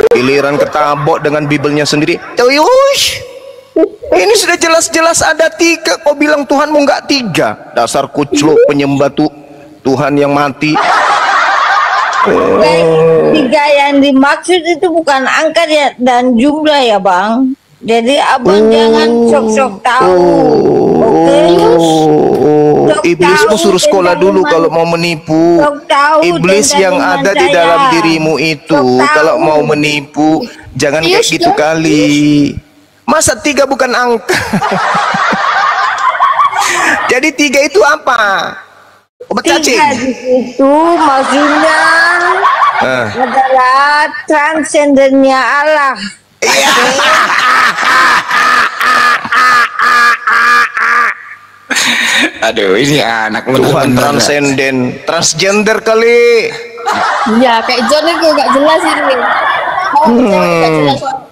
Giliran ketabok dengan Bibelnya sendiri. Tuyush. Ini sudah jelas-jelas ada 3. Kau bilang Tuhanmu nggak 3. Dasar kucluk penyembah Tuhan yang mati. tiga yang dimaksud itu bukan angka dan jumlah ya bang. Jadi abang jangan sok-sok tahu. Oke? Iblismu suruh sekolah dulu kalau mau menipu. Iblis yang ada di dalam dirimu itu kalau mau menipu jangan kayak gitu kali. Masa 3 bukan angka? Jadi 3 itu apa? Obat cacing. 3 di situ maksudnya adalah transendennya Allah. Aduh, ini anak Tuhan transenden, transgender kali. Iya, kayak John itu nggak jelas ini.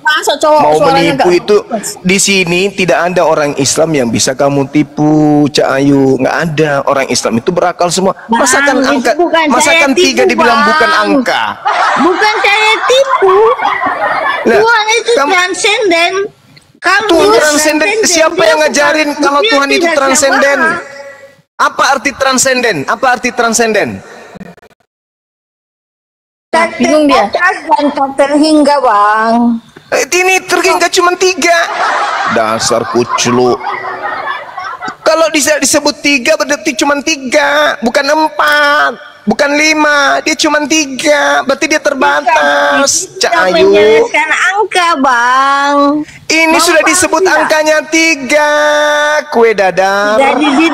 Masuk cowok Mau suaranya menipu nggak- itu di sini tidak ada orang Islam yang bisa kamu tipu, Cak Ayu. Nggak ada, orang Islam itu berakal semua. Masakan Bang, angka, itu bukan masakan saya 3 tipu, dibilang Bang. bukan angka. Bukan saya tipu. Lah, Tuhan itu transenden. Kamu Tuhan transenden. Siapa dia yang ngajarin bukan- kalau dia Tuhan itu tidak transenden? sama. Apa arti transenden? Apa arti transenden? Tak Bingung dia. terbatas dan tak terhingga bang. Ini nggak cuma 3. Dasar kuclu. Kalau disebut 3 berarti cuma 3, bukan 4, bukan 5. Dia cuma 3, berarti dia terbatas. Cak Ayu. Menjelaskan angka, Bang. Ini sudah disebut angkanya 3, kue dadar. Jadi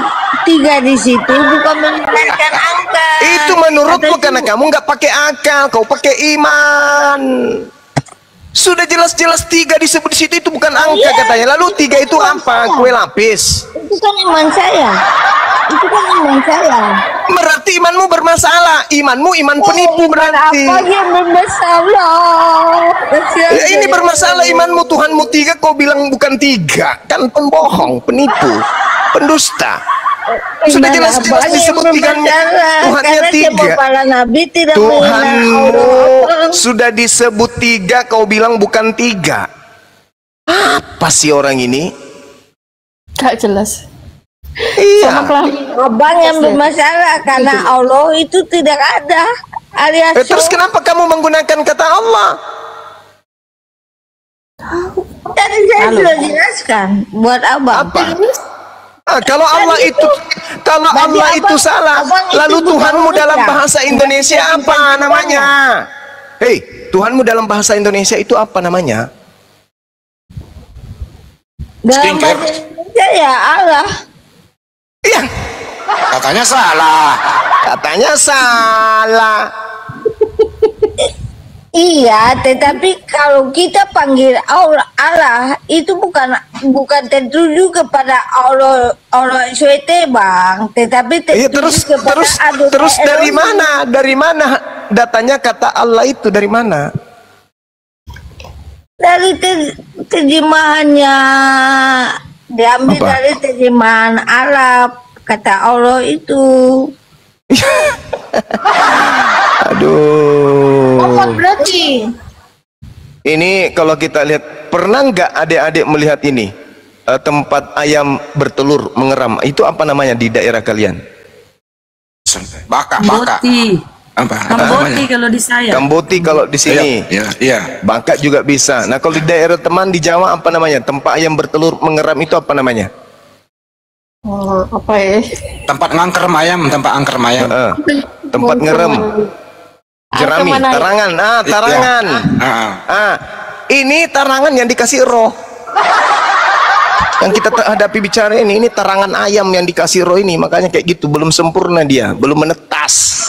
3 di situ bukan menjelaskan angka. Itu menurutmu karena kamu nggak pakai akal, kau pakai iman. Sudah jelas-jelas 3 disebut di situ, itu bukan angka katanya. Lalu 3 itu apa? Kue lapis. Itu kan iman saya. Itu kan iman saya. Berarti imanmu bermasalah. Imanmu iman penipu berarti. Apa yang bermasalah? Ini bermasalah imanmu. Tuhanmu 3, kau bilang bukan 3. Kan pembohong, penipu, pendusta. Sudah jelas-jelas disebut Tuhannya 3. Tuhanmu sudah disebut 3, kau bilang bukan 3. Apa sih orang ini? Gak jelas. Iya. Abang yang bermasalah karena Allah itu tidak ada. Alias Terus kenapa kamu menggunakan kata Allah? tadi saya sudah jelaskan buat abang. Apa? Kalau Allah itu salah, lalu Tuhanmu dalam bahasa Indonesia apa namanya? Hei, Tuhanmu dalam bahasa Indonesia itu apa namanya? Dalam bahasa Indonesia ya Allah. Iya. Katanya salah. Katanya salah. Iya, tetapi kalau kita panggil Allah itu bukan tertuju kepada Allah SWT, Bang, tetapi tertuju kepada terus dari mana? Dari mana datanya kata Allah itu, dari mana? Dari terjemahannya, diambil dari terjemahan Arab, kata Allah itu. Aduh. Apa berarti? Ini kalau kita lihat, pernah nggak adik-adik melihat ini tempat ayam bertelur mengeram? Itu apa namanya di daerah kalian? Baka. Kamboti. Apa? Kamboti kalau di saya. Kamboti kalau di sini. Iya. Bangka juga bisa. Nah kalau di daerah teman di Jawa apa namanya? Tempat ayam bertelur mengeram itu apa namanya? Apa ya? Tempat ngangker ayam, tempat angker ayam. Tempat ngerem. Jerami, tarangan. Tarangan. Ini tarangan yang dikasih roh. Yang kita hadapi bicara ini tarangan ayam yang dikasih roh ini. Makanya kayak gitu, belum sempurna dia, belum menetas.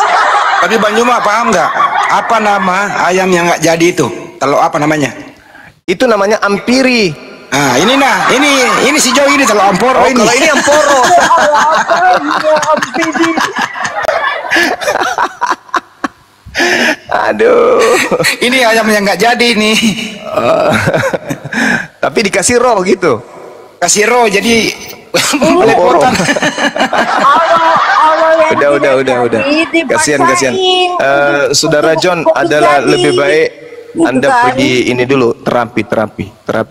Tapi Bang Juma paham nggak? Apa nama ayam yang nggak jadi itu? Kalau apa namanya? Itu namanya ampiri. Ini si Jo ini kalau amporo ini. Kalau ini amporo. Aduh. Ini ayam yang nggak jadi nih. Tapi dikasih roh gitu. Kasih roh jadi Porong. Udah. Kasihan. Saudara John adalah lebih baik Anda pergi ini dulu, terapi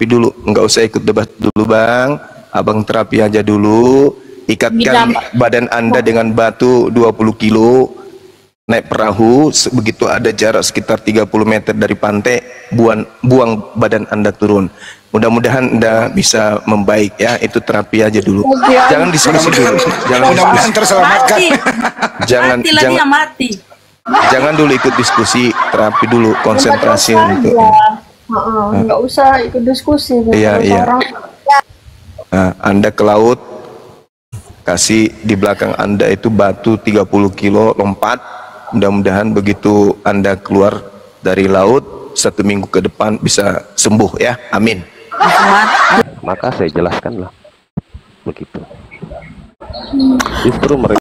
dulu, nggak usah ikut debat dulu, Bang. Abang terapi aja dulu. Ikatkan badan Anda dengan batu 20 kilo, naik perahu, begitu ada jarak sekitar 30 meter dari pantai, buang badan Anda turun. Mudah-mudahan Anda bisa membaik ya. Itu terapi aja dulu. Jangan diskusi dulu. Mudah-mudahan terselamatkan. Jangan dulu ikut diskusi, terapi dulu, konsentrasi untuk. Nggak usah ikut diskusi. Iya. Nah, Anda ke laut, kasih di belakang Anda itu batu 30 kilo, lompat. Mudah-mudahan begitu Anda keluar dari laut 1 minggu ke depan bisa sembuh ya. Amin. Maka saya jelaskanlah begitu. Justru mereka